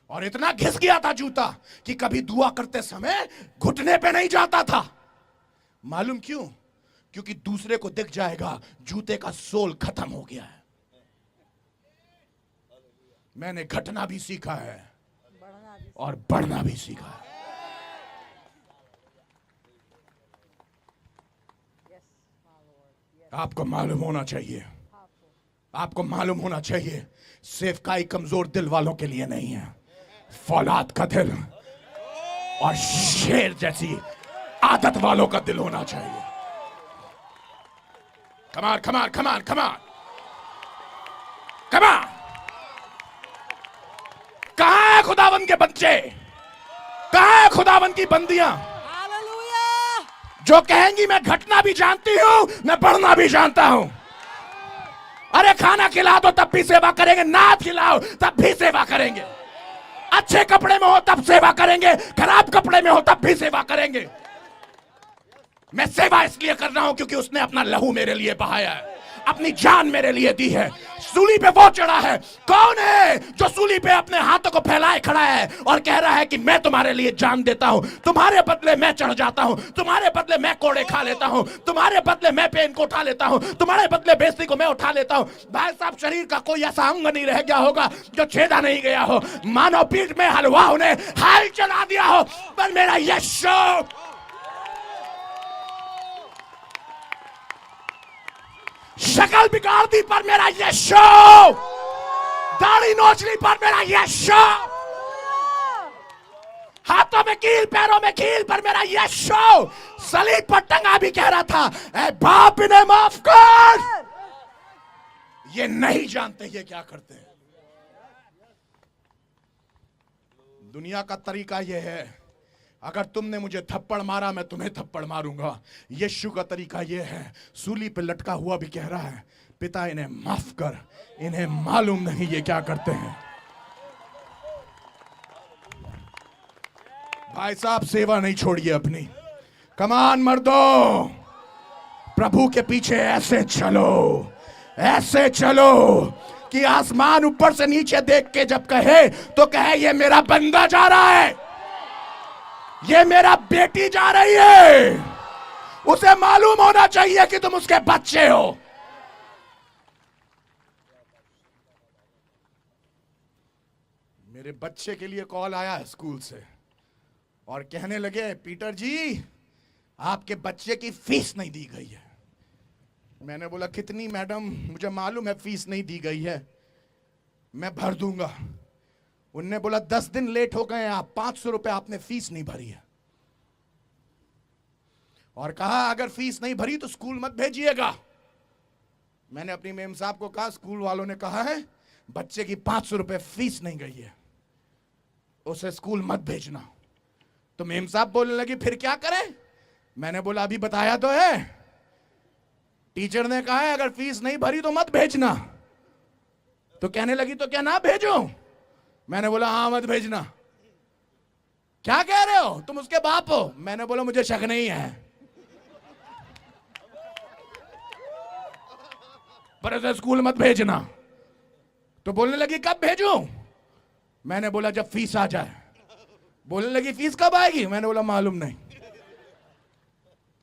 और इतना घिस गया था जूता कि कभी दुआ करते समय घुटने पे नहीं जाता था। मालूम क्यों? क्योंकि दूसरे को दिख जाएगा जूते का सोल खत्म हो गया है। मैंने घटना भी सीखा है और बढ़ना भी सीखा है। आपको मालूम होना चाहिए, आपको मालूम होना चाहिए, सेवकाई कमजोर दिल वालों के लिए नहीं है, फौलाद का दिल और शेर जैसी आदत वालों का दिल होना चाहिए। कमान कमान कमान कमान कमान। कहां है खुदावन के बच्चे? कहां है खुदावन की बंदियां हालेलुया। जो कहेंगी मैं घटना भी जानती हूं, मैं बढ़ना भी जानता हूं। अरे खाना खिला दो तब भी सेवा करेंगे, नाच खिलाओ तब भी सेवा करेंगे, अच्छे कपड़े में हो तब सेवा करेंगे, खराब कपड़े में हो तब भी सेवा करेंगे। मैं सेवा इसलिए कर रहा हूं क्योंकि उसने अपना लहू मेरे लिए बहाया है, अपनी जान मेरे लिए दी है। सूली पे वो चढ़ा है। कौन है जो सूली पे अपने हाथों को फैलाए खड़ा है और कह रहा है कि मैं तुम्हारे लिए जान देता हूं, तुम्हारे बदले मैं चढ़ जाता हूं, तुम्हारे बदले मैं कोड़े खा लेता हूं, तुम्हारे बदले मैं पेन को उठा लेता हूं, तुम्हारे बदले बेइज्जती को मैं उठा लेता हूं। भाई साहब, शरीर का कोई ऐसा अंग नहीं रह गया होगा जो छेदा नहीं गया हो, मानव पीठ में हलवा ने हाल चला दिया हो, पर मेरा यीशु शक्ल बिगाड़ दी पर मेरा यीशु, दाढ़ी नोच ली पर मेरा यीशु, हाथों में कील पैरों में कील पर मेरा यीशु, सलीब पर टंगा भी कह रहा था ऐ बाप इन्हें माफ कर, ये नहीं जानते ये क्या करते हैं। दुनिया का तरीका ये है, अगर तुमने मुझे थप्पड़ मारा मैं तुम्हें थप्पड़ मारूंगा। यीशु का तरीका यह है, सूली पे लटका हुआ भी कह रहा है पिता इन्हें माफ कर, इन्हें मालूम नहीं ये क्या करते हैं। भाई साहब, सेवा नहीं छोड़िए अपनी। कमान मर्दों, प्रभु के पीछे ऐसे चलो, ऐसे चलो कि आसमान ऊपर से नीचे देख के जब कहे तो कहे ये मेरा बंदा जा रहा है, ये मेरा बेटी जा रही है। उसे मालूम होना चाहिए कि तुम उसके बच्चे हो। मेरे बच्चे के लिए कॉल आया है स्कूल से और कहने लगे पीटर जी आपके बच्चे की फीस नहीं दी गई है। मैंने बोला कितनी मैडम? मुझे मालूम है फीस नहीं दी गई है, मैं भर दूंगा। उनने बोला 10 दिन लेट हो गए आप, 500 रुपए आपने फीस नहीं भरी है। और कहा अगर फीस नहीं भरी तो स्कूल मत भेजिएगा। मैंने अपनी मेम साहब को कहा स्कूल वालों ने कहा है बच्चे की 500 रुपए फीस नहीं गई है, उसे स्कूल मत भेजना। तो मेम साहब बोलने लगी फिर क्या करें? मैंने बोला अभी बताया तो है, टीचर ने कहा है अगर फीस नहीं भरी तो मत भेजना। तो कहने लगी तो क्या ना भेजो? मैंने बोला हाँ मत भेजना। क्या कह रहे हो, तुम उसके बाप हो? मैंने बोला मुझे शक नहीं है, पर उसे स्कूल मत भेजना। तो बोलने लगी कब भेजूं? मैंने बोला जब फीस आ जाए। बोलने लगी फीस कब आएगी? मैंने बोला मालूम नहीं।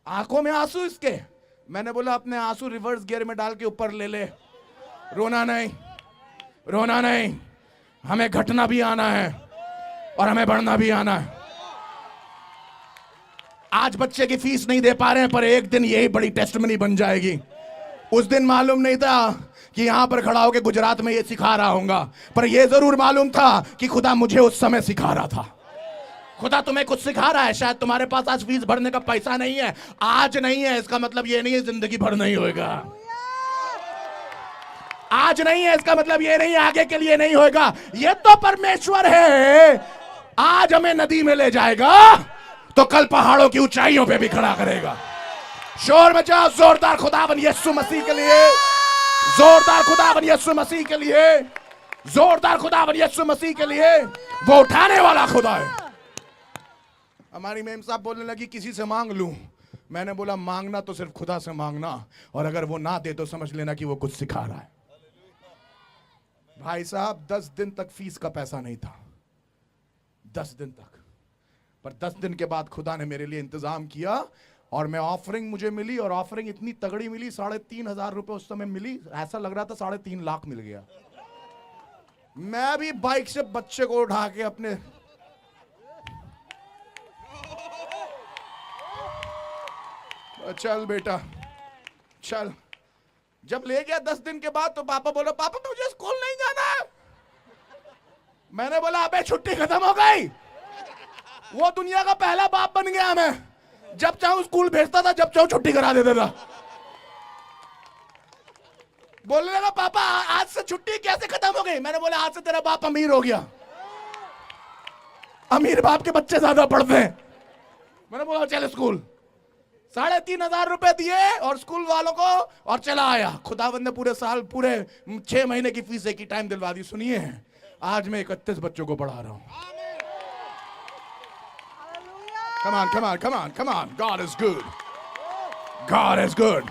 आंखों में आंसू इसके। मैंने बोला अपने आंसू रिवर्स गियर में डाल के ऊपर ले ले, रोना नहीं, रोना नहीं। हमें घटना भी आना है और हमें बढ़ना भी आना है। आज बच्चे की फीस नहीं दे पा रहे हैं, पर एक दिन यही बड़ी टेस्टमनी बन जाएगी। उस दिन मालूम नहीं था कि यहां पर खड़ा होकर गुजरात में ये सिखा रहा हूंगा, पर यह जरूर मालूम था कि खुदा मुझे उस समय सिखा रहा था। खुदा तुम्हें कुछ सिखा रहा है। शायद तुम्हारे पास आज फीस भरने का पैसा नहीं है, आज नहीं है, इसका मतलब ये नहीं है जिंदगी भर नहीं होगा। आज नहीं है इसका मतलब ये नहीं आगे के लिए नहीं होगा। ये तो परमेश्वर है, आज हमें नदी में ले जाएगा तो कल पहाड़ों की ऊंचाइयों पे भी खड़ा करेगा। शोर मचा जोरदार खुदावन यीशु मसीह के लिए, जोरदार खुदावन यीशु मसीह के लिए, जोरदार खुदावन यीशु मसीह के लिए। वो उठाने वाला खुदा है। हमारी मेम साहब बोलने लगी किसी से मांग लूं। मैंने बोला मांगना तो सिर्फ खुदा से मांगना, और अगर वो ना दे तो समझ लेना कि वो कुछ सिखा रहा है। भाई साहब 10 दिन तक फीस का पैसा नहीं था, 10 दिन तक, पर 10 दिन के बाद खुदा ने मेरे लिए इंतजाम किया और मैं ऑफरिंग मुझे मिली, और ऑफरिंग इतनी तगड़ी मिली, 3,500 रुपए उस समय मिली। ऐसा लग रहा था 3.5 लाख मिल गया। मैं भी बाइक से बच्चे को उठा के अपने चल बेटा चल। जब ले गया 10 दिन के बाद तो पापा बोला पापा मुझे स्कूल नहीं जाना है। मैंने बोला अबे छुट्टी खत्म हो गई। वो दुनिया का पहला बाप बन गया मैं, जब चाहूं स्कूल भेजता था, जब चाहूं छुट्टी करा देता था। बोलने लगा पापा आज से छुट्टी कैसे खत्म हो गई। मैंने बोला आज से तेरा बाप अमीर हो गया। अमीर बाप के बच्चे ज्यादा पढ़ते हैं। मैंने बोला चल स्कूल। 3,500 रुपए दिए और स्कूल वालों को, और चला आया। खुदावंद ने पूरे साल, पूरे 6 महीने की फीस एक ही टाइम दिलवा दी। सुनिए आज मैं 31 बच्चों को पढ़ा रहा हूं। Come on, come on, come on, come on. God is good. God is good.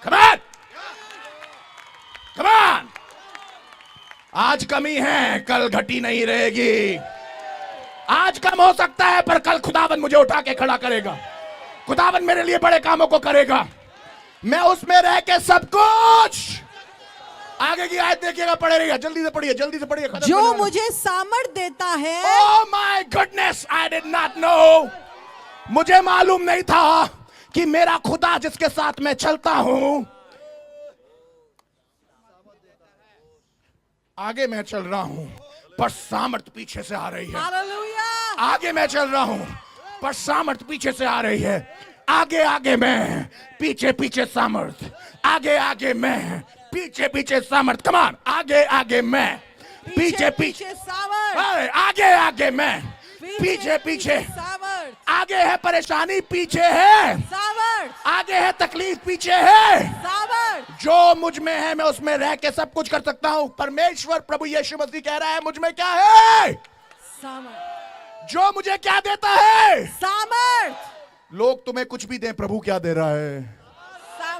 Come on. Come on. आज कमी है, कल घटी नहीं रहेगी। आज कम हो सकता है पर कल खुदावन मुझे उठा के खड़ा करेगा। खुदावन मेरे लिए बड़े कामों को करेगा। मैं उसमें रह के सब कुछ। आगे की आयत देखिएगा, पढ़े रहिएगा, जल्दी से पढ़िए, जल्दी से पढ़िए। जो मुझे सामर्थ देता है। Oh my goodness, I did not know. मुझे मालूम नहीं था कि मेरा खुदा जिसके साथ मैं चलता हूं, आगे मैं चल रहा हूं पर सामर्थ पीछे से आ रही है। हालेलुया। आगे मैं चल रहा हूं पर सामर्थ पीछे से आ रही है। आगे आगे मैं, पीछे पीछे सामर्थ। आगे आगे मैं, पीछे पीछे सामर्थ। कमान, आगे आगे मैं, पीछे पीछे सामर्थ। आगे आगे मैं, पीछे पीछे सामर्थ। आगे है परेशानी, पीछे है सामर्थ। आगे है तकलीफ, पीछे है सामर्थ। जो मुझ में है मैं उसमें रह के सब कुछ कर सकता हूं। परमेश्वर प्रभु यीशु मसीह कह रहा है मुझ में क्या है? सामर्थ। जो मुझे क्या देता है? सामर्थ। लोग तुम्हें कुछ भी दें, प्रभु क्या दे रहा है?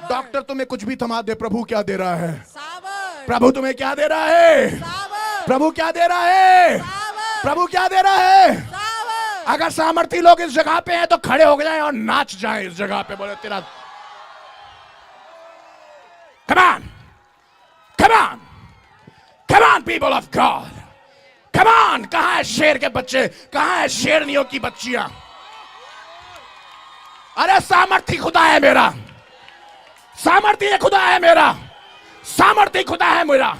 डॉक्टर तुम्हें कुछ भी थमा दे, प्रभु क्या दे रहा है? प्रभु तुम्हें क्या दे रहा है? प्रभु क्या दे रहा है? प्रभु क्या दे रहा है? अगर सामर्थी लोग इस जगह पे हैं तो खड़े हो जाएं और नाच जाएं इस जगह पे। बोले तेरा Come on, come on, come on people of God, come on। कहां है शेर के बच्चे? कहां है शेरनियों की बच्चियां? अरे सामर्थी खुदा है मेरा, सामर्थी खुदा है मेरा, सामर्थी खुदा है मेरा।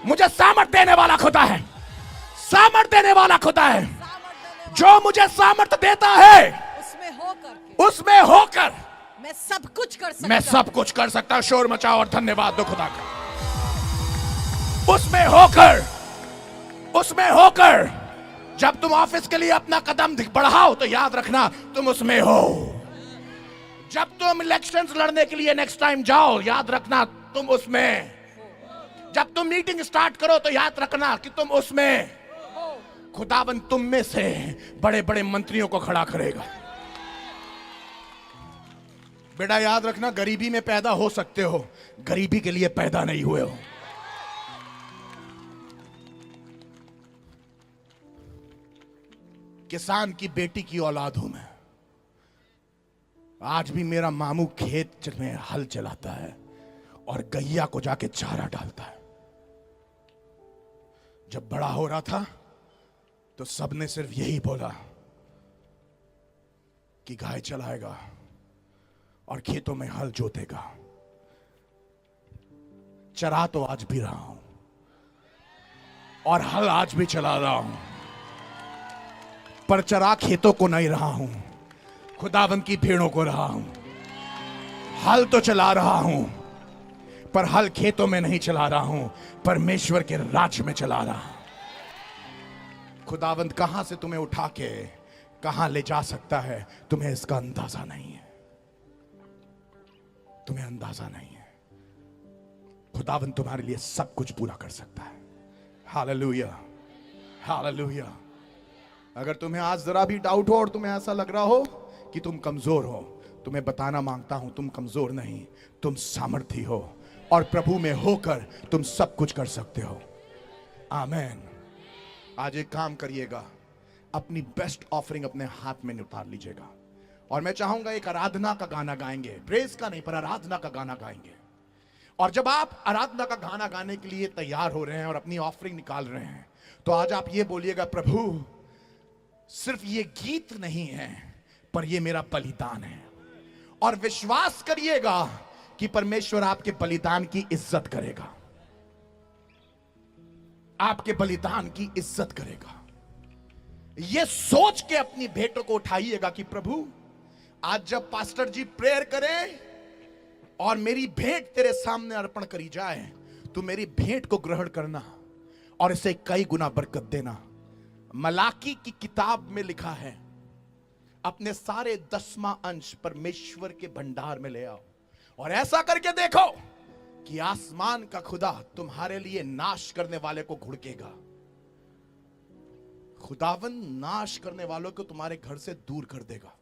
मुझे सामर्थ देने वाला खुदा है, सामर्थ देने वाला खुदा है। जो मुझे सामर्थ देता है उसमें होकर मैं सब कुछ कर सकता, मैं सब कुछ कर सकता। शोर मचाओ और धन्यवाद दो खुदा का। उसमें होकर जब तुम ऑफिस के लिए अपना कदम बढ़ाओ तो याद रखना तुम उसमें हो। जब तुम इलेक्शंस लड़ने के लिए नेक्स्ट टाइम जाओ, याद रखना तुम उसमें। जब तुम मीटिंग स्टार्ट करो तो याद रखना कि तुम उसमें। खुदावन तुम में से बड़े बड़े मंत्रियों को खड़ा करेगा। बेटा याद रखना, गरीबी में पैदा हो सकते हो, गरीबी के लिए पैदा नहीं हुए हो। किसान की बेटी की औलाद हूं मैं। आज भी मेरा मामू खेत में हल चलाता है और गैया को जाके चारा डालता है। जब बड़ा हो रहा था तो सबने सिर्फ यही बोला कि गाय चलाएगा और खेतों में हल जोतेगा। चरा तो आज भी रहा हूं और हल आज भी चला रहा हूं, पर चरा खेतों को नहीं रहा हूं, खुदावंद की भेड़ों को रहा हूं। हल तो चला रहा हूं पर हल खेतों में नहीं चला रहा हूं, परमेश्वर के राज्य में चला रहा हूं। खुदावंद कहां से तुम्हें उठा के कहां ले जा सकता है, तुम्हें इसका अंदाजा नहीं है, तुम्हें अंदाजा नहीं है। खुदावंद तुम्हारे लिए सब कुछ पूरा कर सकता है। Hallelujah, hallelujah. अगर तुम्हें आज जरा भी डाउट हो और तुम्हें ऐसा लग रहा हो कि तुम कमजोर हो, तुम्हें बताना मांगता हूं, तुम कमजोर नहीं, तुम सामर्थी हो और प्रभु में होकर तुम सब कुछ कर सकते हो। आमेन। आज एक काम करिएगा, अपनी बेस्ट ऑफरिंग अपने हाथ में उतार लीजिएगा और मैं चाहूंगा एक आराधना का गाना गाएंगे, प्रेज का नहीं पर आराधना का गाना गाएंगे। और जब आप आराधना का गाना गाने के लिए तैयार हो रहे हैं और अपनी ऑफरिंग निकाल रहे हैं, तो आज आप ये बोलिएगा, प्रभु सिर्फ ये गीत नहीं है पर ये मेरा बलिदान है। और विश्वास करिएगा कि परमेश्वर आपके बलिदान की इज्जत करेगा, आपके बलिदान की इज्जत करेगा। यह सोच के अपनी भेंटों को उठाइएगा कि प्रभु आज जब पास्टर जी प्रेयर करें और मेरी भेंट तेरे सामने अर्पण करी जाए, तो मेरी भेंट को ग्रहण करना और इसे कई गुना बरकत देना। मलाकी की किताब में लिखा है, अपने सारे 10वां अंश परमेश्वर के भंडार में ले आओ और ऐसा करके देखो कि आसमान का खुदा तुम्हारे लिए नाश करने वाले को घुड़केगा। खुदावन नाश करने वालों को तुम्हारे घर से दूर कर देगा।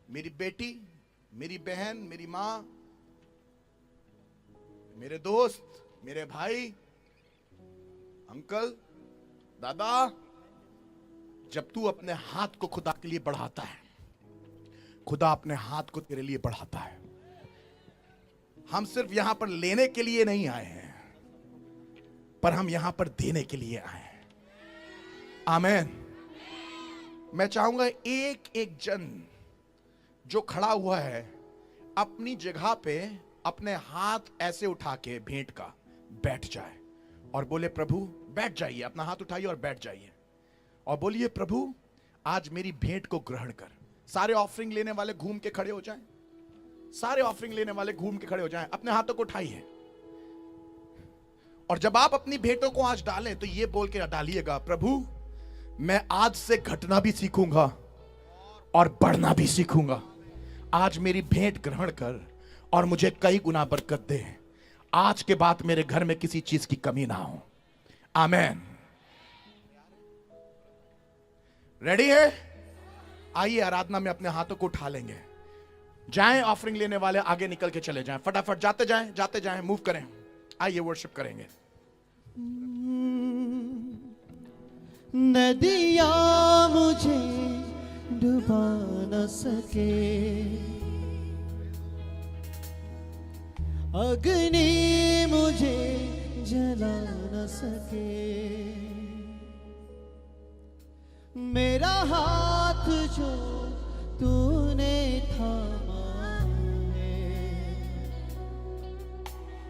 मेरी बेटी, मेरी बहन, मेरी मां, मेरे दोस्त, मेरे भाई, अंकल, दादा, जब तू अपने हाथ को खुदा के लिए बढ़ाता है, खुदा अपने हाथ को तेरे लिए बढ़ाता है। हम सिर्फ यहां पर लेने के लिए नहीं आए हैं, पर हम यहां पर देने के लिए आए हैं। आमेन। मैं चाहूंगा एक एक जन जो खड़ा हुआ है अपनी जगह पे अपने हाथ ऐसे उठा के भेंट का बैठ जाए और बोले, प्रभु बैठ जाइए, अपना हाथ उठाइए और बैठ जाइए और बोलिए, प्रभु आज मेरी भेंट को ग्रहण कर। सारे ऑफरिंग लेने वाले घूम के खड़े हो जाएं, सारे ऑफरिंग लेने वाले घूम के खड़े हो जाएं, अपने हाथों को उठाइए और जब आप अपनी भेंटों को आज डालें तो ये बोल के डालिएगा, प्रभु मैं आज से घटना भी सीखूंगा और बढ़ना भी सीखूंगा। आज मेरी भेंट ग्रहण कर और मुझे कई गुना बरकत दे। आज के बाद मेरे घर में किसी चीज की कमी ना हो। आमेन। रेडी है? आइए आराधना में अपने हाथों को उठा लेंगे। जाएं, ऑफरिंग लेने वाले आगे निकल के चले जाएं, फटाफट जाते जाएं, मूव करें। आइए वर्शिप करेंगे। नदियाँ मुझे डुबा न सके, अग्नि मुझे जला न सके, मेरा हाथ जो तूने थामा है,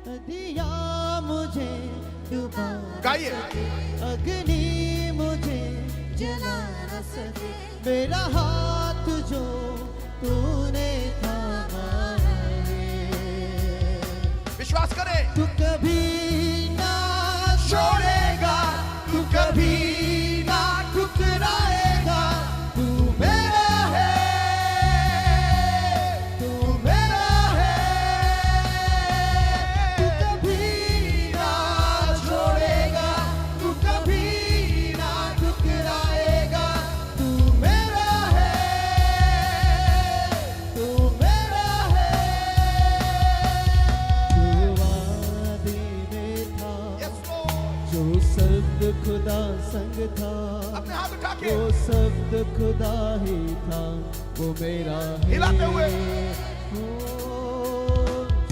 नदियाँ मुझे डुबा गाइए। अग्नि मुझे जला न सके, मेरा हाथ जो तूने थामा है, विश्वास करें, तू कभी ना छोड़ेगा, तू कभी ना ठुकराएगा, तू मेरा है, तू मेरा है, तू कभी ना छोड़ेगा, तू कभी ना ठुकराएगा, तू मेरा है, तू मेरा है। जो वादे में था, Yes, Lord। जो शब्द खुदा संग था, अपने हाथ उठा के वो शब्द खुदा ही था, वो मेरा है। हिलाते हुए।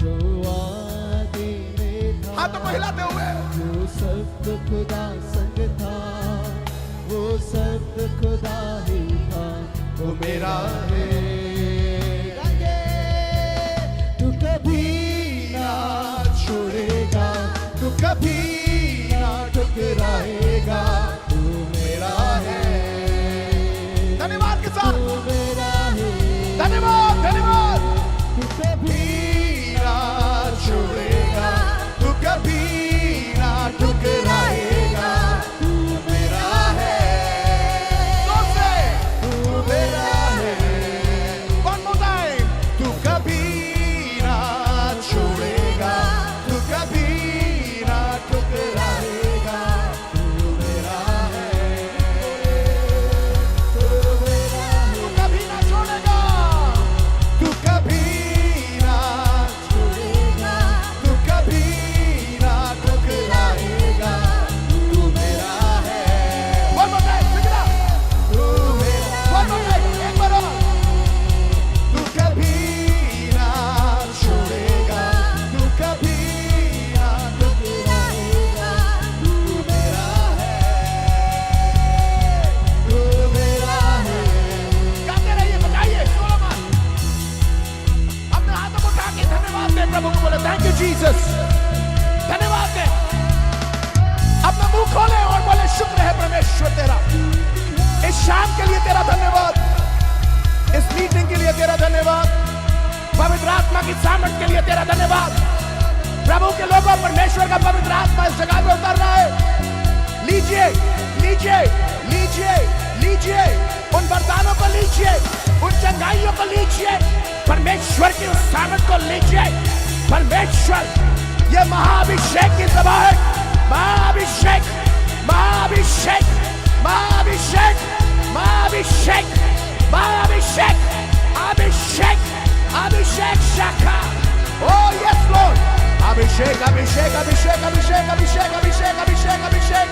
जो वादे में था, हाथों को हिलाते हुए, जो शब्द खुदा संग था, वो शब्द खुदा ही था, वो मेरा है। तू कभी ना छोड़ेगा, तू कभी ना ठुकराएगा, तू मेरा है, धन्यवाद के साथ, तू मेरा है, धन्यवाद, धन्यवाद। तू कभी ना छोड़ेगा, तू कभी ना ठुकराएगा, तू मेरा है, पवित्र आत्मा की सामर्थ के लिए तेरा धन्यवाद। प्रभु के लोगों, परमेश्वर का पवित्र आत्मा इस जगह में उतर रहा है। लीजिए लीजिए लीजिए लीजिए, उन वरदानों को लीजिए, उन चंगाइयों को लीजिए, परमेश्वर की उस सामर्थ को लीजिए। परमेश्वर, ये महाअभिषेक की सभा है। महाअभिषेक, महाअभिषेक, महाअभिषेक, महाअभिषेक, महाअभिषेक, अभिषेक, अभिषेक शाखा। ओ यस लॉर्ड, अभिषेक, अभिषेक, अभिषेक, अभिषेक, अभिषेक, अभिषेक, अभिषेक, अभिषेक।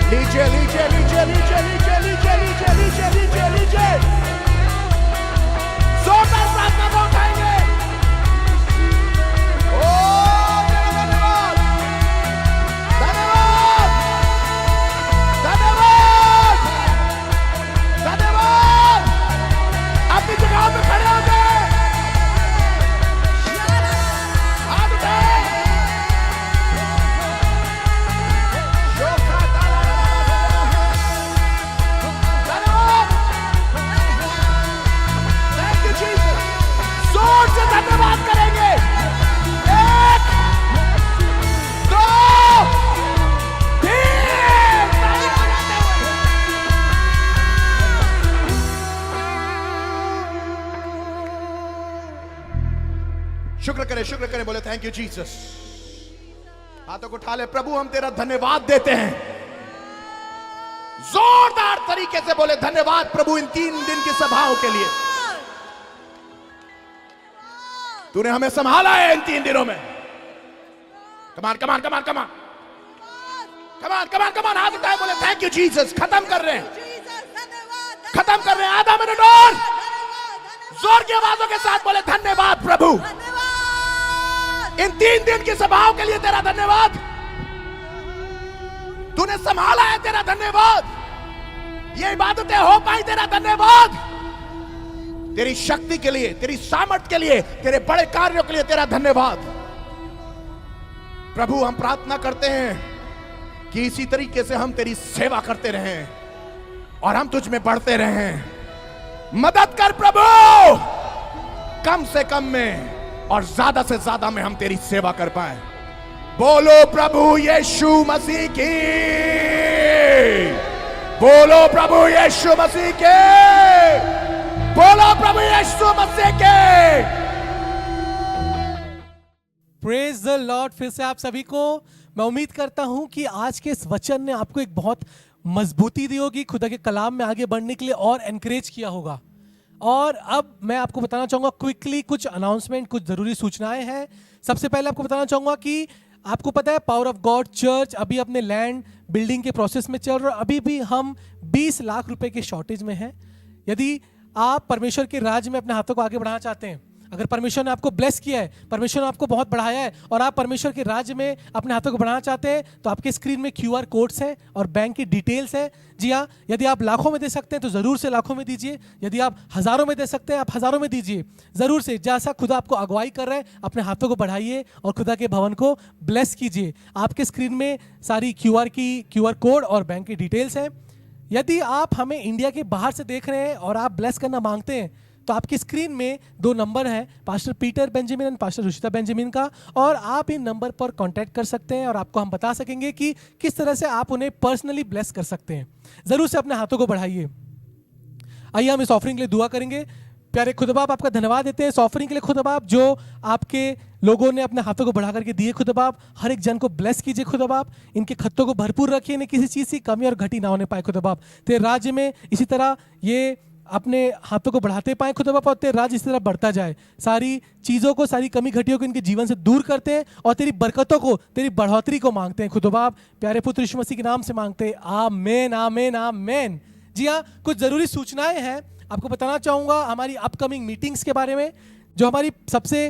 लीजिए लीजिए लीजिए लीजिए लीजिए लीजिए लीजिए लीजिए लीजिए लीजिए। जोरदार प्रार्थना को उठाएंगे। ओ धन्यवाद, धन्यवाद, धन्यवाद, धन्यवाद। अपनी जगह पे खड़े हो गए। धन्यवाद करेंगे। 1 2 3 शुक्र करें, बोले थैंक यू जीसस। हाथों को उठा ले। प्रभु, हम तेरा धन्यवाद देते हैं। जोरदार तरीके से बोले धन्यवाद प्रभु, इन 3 दिन की सभाओं के लिए। तूने हमें संभाला है इन 3 दिनों में। कमान कमान कमान कमान कमान कमान कमान, हाथ उठाए, बोले थैंक यू जीसस। खत्म कर रहे हैं, खत्म कर रहे हैं। आधा मिनट और जोर की आवाजों के साथ बोले धन्यवाद प्रभु, इन 3 दिन की सभाओं के लिए तेरा धन्यवाद। तूने संभाला है, तेरा धन्यवाद। ये इबादतें हो पाई, तेरा धन्यवाद। तेरी शक्ति के लिए, तेरी सामर्थ के लिए, तेरे बड़े कार्यों के लिए तेरा धन्यवाद। प्रभु, हम प्रार्थना करते हैं कि इसी तरीके से हम तेरी सेवा करते रहें और हम तुझ में बढ़ते रहें। मदद कर प्रभु, कम से कम में और ज्यादा से ज्यादा में हम तेरी सेवा कर पाए। बोलो प्रभु यीशु मसीह की, बोलो प्रभु यीशु मसीह के, बोलो प्रभु यीशु मसीह के। Praise the Lord. फिर से आप सभी को मैं उम्मीद करता हूं कि आज के इस वचन ने आपको एक बहुत मजबूती दी होगी, खुदा के कलाम में आगे बढ़ने के लिए और एनकरेज किया होगा। और अब मैं आपको बताना चाहूंगा क्विकली कुछ अनाउंसमेंट, कुछ जरूरी सूचनाएं हैं। सबसे पहले आपको बताना चाहूंगा कि आपको पता है पावर ऑफ गॉड चर्च अभी अपने लैंड बिल्डिंग के प्रोसेस में चल रहा है। अभी भी हम 20 लाख रुपए के शॉर्टेज में हैं। यदि आप परमेश्वर के राज्य में अपने हाथों को आगे बढ़ाना चाहते हैं, अगर परमेश्वर ने आपको ब्लेस किया है, परमेश्वर ने आपको बहुत बढ़ाया है और आप परमेश्वर के राज्य में अपने हाथों को बढ़ाना चाहते हैं, तो आपके स्क्रीन में QR कोड्स हैं और बैंक की डिटेल्स है। जी हाँ, यदि आप लाखों में दे सकते हैं तो जरूर से लाखों में दीजिए। यदि आप हजारों में दे सकते हैं, आप हजारों में दीजिए। जरूर से, जैसा खुदा आपको अगुवाई कर रहा है, अपने हाथों को बढ़ाइए और खुदा के भवन को ब्लेस कीजिए। आपके स्क्रीन में सारी QR कोड और बैंक की डिटेल्स है। यदि आप हमें इंडिया के बाहर से देख रहे हैं और आप ब्लेस करना मांगते हैं, तो आपकी स्क्रीन में 2 नंबर हैं, पास्टर पीटर बेंजामिन और पास्टर रुचिता बेंजामिन का, और आप इन नंबर पर कांटेक्ट कर सकते हैं और आपको हम बता सकेंगे कि किस तरह से आप उन्हें पर्सनली ब्लेस कर सकते हैं। जरूर से अपने हाथों को बढ़ाइए। आइए हम इस ऑफरिंग के लिए दुआ करेंगे। प्यारे खुदाबाप, आपका धन्यवाद देते हैं इस ऑफरिंग के लिए खुदाबाप, जो आपके लोगों ने अपने हाथों को बढ़ा करके दिए। खुदाबाप, हर एक जन को ब्लेस कीजिए खुदाबाप, इनके खत्तों को भरपूर रखिए, इन्हें किसी चीज़ की कमी और घटी ना होने पाए खुदाबाप। तेरे राज्य में इसी तरह ये अपने हाथों को बढ़ाते पाए खुदाबाप, और तेरे राज्य इसी तरह बढ़ता जाए। सारी चीज़ों को, सारी कमी घटियों को इनके जीवन से दूर करते हैं और तेरी बरकतों को, तेरी बढ़ोतरी को मांगते हैं खुदाबाप। प्यारे पुत्र यीशु मसीह के नाम से मांगते हैं, आमेन आमेन आमेन। जी हाँ, कुछ ज़रूरी सूचनाएं हैं आपको बताना चाहूँगा हमारी अपकमिंग मीटिंग्स के बारे में। जो हमारी सबसे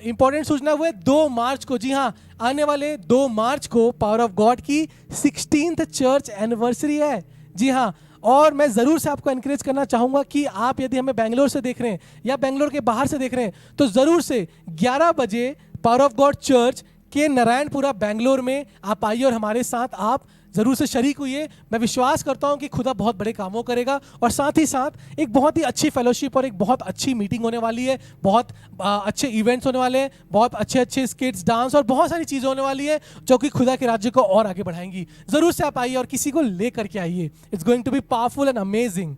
इंपॉर्टेंट सूचना हुई 2 मार्च को, जी हाँ, आने वाले 2 मार्च को पावर ऑफ गॉड की 16th चर्च एनिवर्सरी है। जी हाँ, और मैं ज़रूर से आपको एनकरेज करना चाहूँगा कि आप यदि हमें बेंगलोर से देख रहे हैं या बेंगलोर के बाहर से देख रहे हैं, तो ज़रूर से 11 बजे पावर ऑफ गॉड चर्च के नारायणपुरा बेंगलोर में आप आइए और हमारे साथ आप ज़रूर से शरीक हुई। मैं विश्वास करता हूँ कि खुदा बहुत बड़े कामों करेगा और साथ ही साथ एक बहुत ही अच्छी फेलोशिप और एक बहुत अच्छी मीटिंग होने वाली है। बहुत अच्छे इवेंट्स होने वाले हैं, बहुत अच्छे अच्छे स्किट्स, डांस और बहुत सारी चीज़ें होने वाली है जो कि खुदा के राज्य को और आगे बढ़ाएंगी। ज़रूर से आप आइए और किसी को लेकर के आइए। It's going to be powerful and amazing.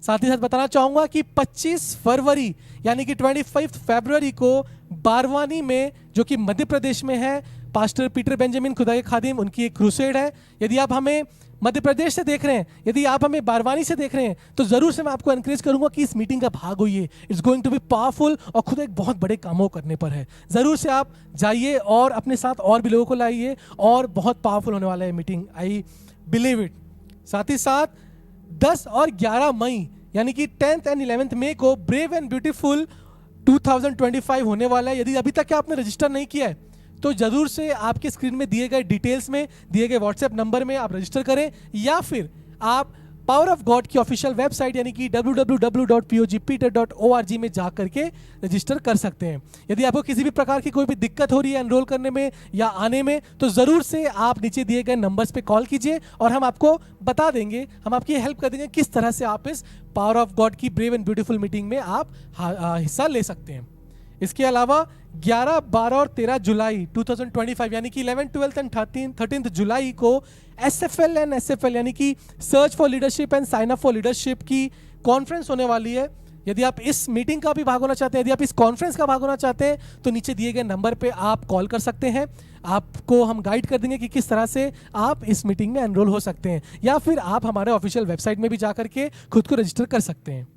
साथ ही साथ बताना चाहूँगा कि 25 फरवरी यानी कि 25 फरवरी को बारवानी में, जो कि मध्य प्रदेश में है, पास्टर पीटर बेंजामिन खुदा के खादिम, उनकी एक क्रूसेड है। यदि आप हमें मध्य प्रदेश से देख रहे हैं, यदि आप हमें बारवानी से देख रहे हैं, तो ज़रूर से मैं आपको एनकरेज करूंगा कि इस मीटिंग का भाग होइए। It's going to be powerful और खुदा एक बहुत बड़े कामों करने पर है। ज़रूर से आप जाइए और अपने साथ और भी लोगों को लाइए और बहुत पावरफुल होने वाला है मीटिंग, आई बिलीव इट। साथ ही साथ 10 और 11 मई यानी कि 10th एंड 11th मई को ब्रेव एंड ब्यूटीफुल 2025 होने वाला है। यदि अभी तक आपने रजिस्टर नहीं किया है तो जरूर से आपके स्क्रीन में दिए गए डिटेल्स में, दिए गए व्हाट्सएप नंबर में आप रजिस्टर करें, या फिर आप पावर ऑफ गॉड की ऑफिशियल वेबसाइट यानी कि www.pogpeter.org में जा करके रजिस्टर कर सकते हैं। यदि आपको किसी भी प्रकार की कोई भी दिक्कत हो रही है एनरोल करने में या आने में, तो ज़रूर से आप नीचे दिए गए नंबर्स पे कॉल कीजिए और हम आपको बता देंगे, हम आपकी हेल्प कर देंगे किस तरह से आप इस पावर ऑफ गॉड की ब्रेव एंड ब्यूटीफुल मीटिंग में आप हिस्सा ले सकते हैं। इसके अलावा 11, 12 और 13 जुलाई 2025 यानी कि 11, 12 एंड 13 जुलाई को SFL एंड SFL यानी कि search for leadership and sign up for leadership की कॉन्फ्रेंस होने वाली है। यदि आप इस मीटिंग का भी भाग होना चाहते हैं, यदि आप इस कॉन्फ्रेंस का भाग होना चाहते हैं, तो नीचे दिए गए नंबर पे आप कॉल कर सकते हैं। आपको हम गाइड कर देंगे कि किस तरह से आप इस मीटिंग में एनरोल हो सकते हैं, या फिर आप हमारे ऑफिशियल वेबसाइट में भी जा करके खुद को रजिस्टर कर सकते हैं।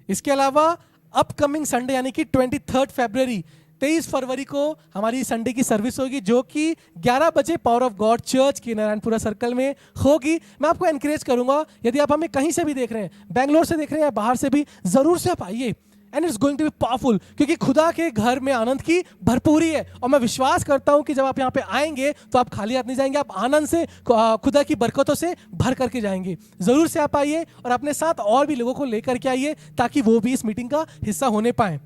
इसके अलावा अपकमिंग संडे यानी कि 23 फरवरी 23 फरवरी को हमारी संडे की सर्विस होगी, जो कि 11 बजे पावर ऑफ गॉड चर्च के नारायणपुरा सर्कल में होगी। मैं आपको एनकरेज करूंगा, यदि आप हमें कहीं से भी देख रहे हैं, बैंगलोर से देख रहे हैं या बाहर से भी, जरूर से आप आइए। And it's going to be powerful, क्योंकि खुदा के घर में आनंद की भरपूरी है। और मैं विश्वास करता हूं कि जब आप यहाँ पे आएंगे तो आप खाली हाथ नहीं जाएंगे, आप आनंद से, खुदा की बरकतों से भर करके जाएंगे। जरूर से आप आइए और अपने साथ और भी लोगों को लेकर के आइए ताकि वो भी इस मीटिंग का हिस्सा होने पाए।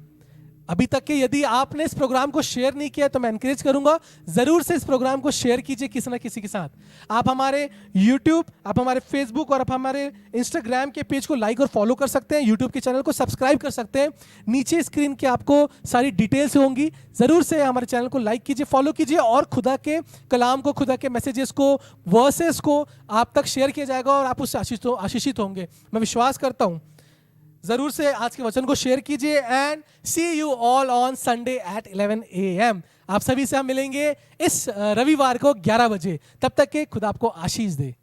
अभी तक के यदि आपने इस प्रोग्राम को शेयर नहीं किया तो मैं एनकरेज करूंगा, जरूर से इस प्रोग्राम को शेयर कीजिए किसी ना किसी के साथ। आप हमारे YouTube, आप हमारे Facebook और आप हमारे Instagram के पेज को लाइक और फॉलो कर सकते हैं। YouTube के चैनल को सब्सक्राइब कर सकते हैं। नीचे स्क्रीन के आपको सारी डिटेल्स होंगी, जरूर से हमारे चैनल को लाइक कीजिए, फॉलो कीजिए और खुदा के कलाम को, खुदा के मैसेजेस को, वर्सेस को आप तक शेयर किया जाएगा और आप उससे आशीषित होंगे। मैं विश्वास करता हूँ। जरूर से आज के वचन को शेयर कीजिए and see you all on Sunday at 11 AM। आप सभी से हम मिलेंगे इस रविवार को 11 बजे। तब तक के खुदा आपको आशीष दे।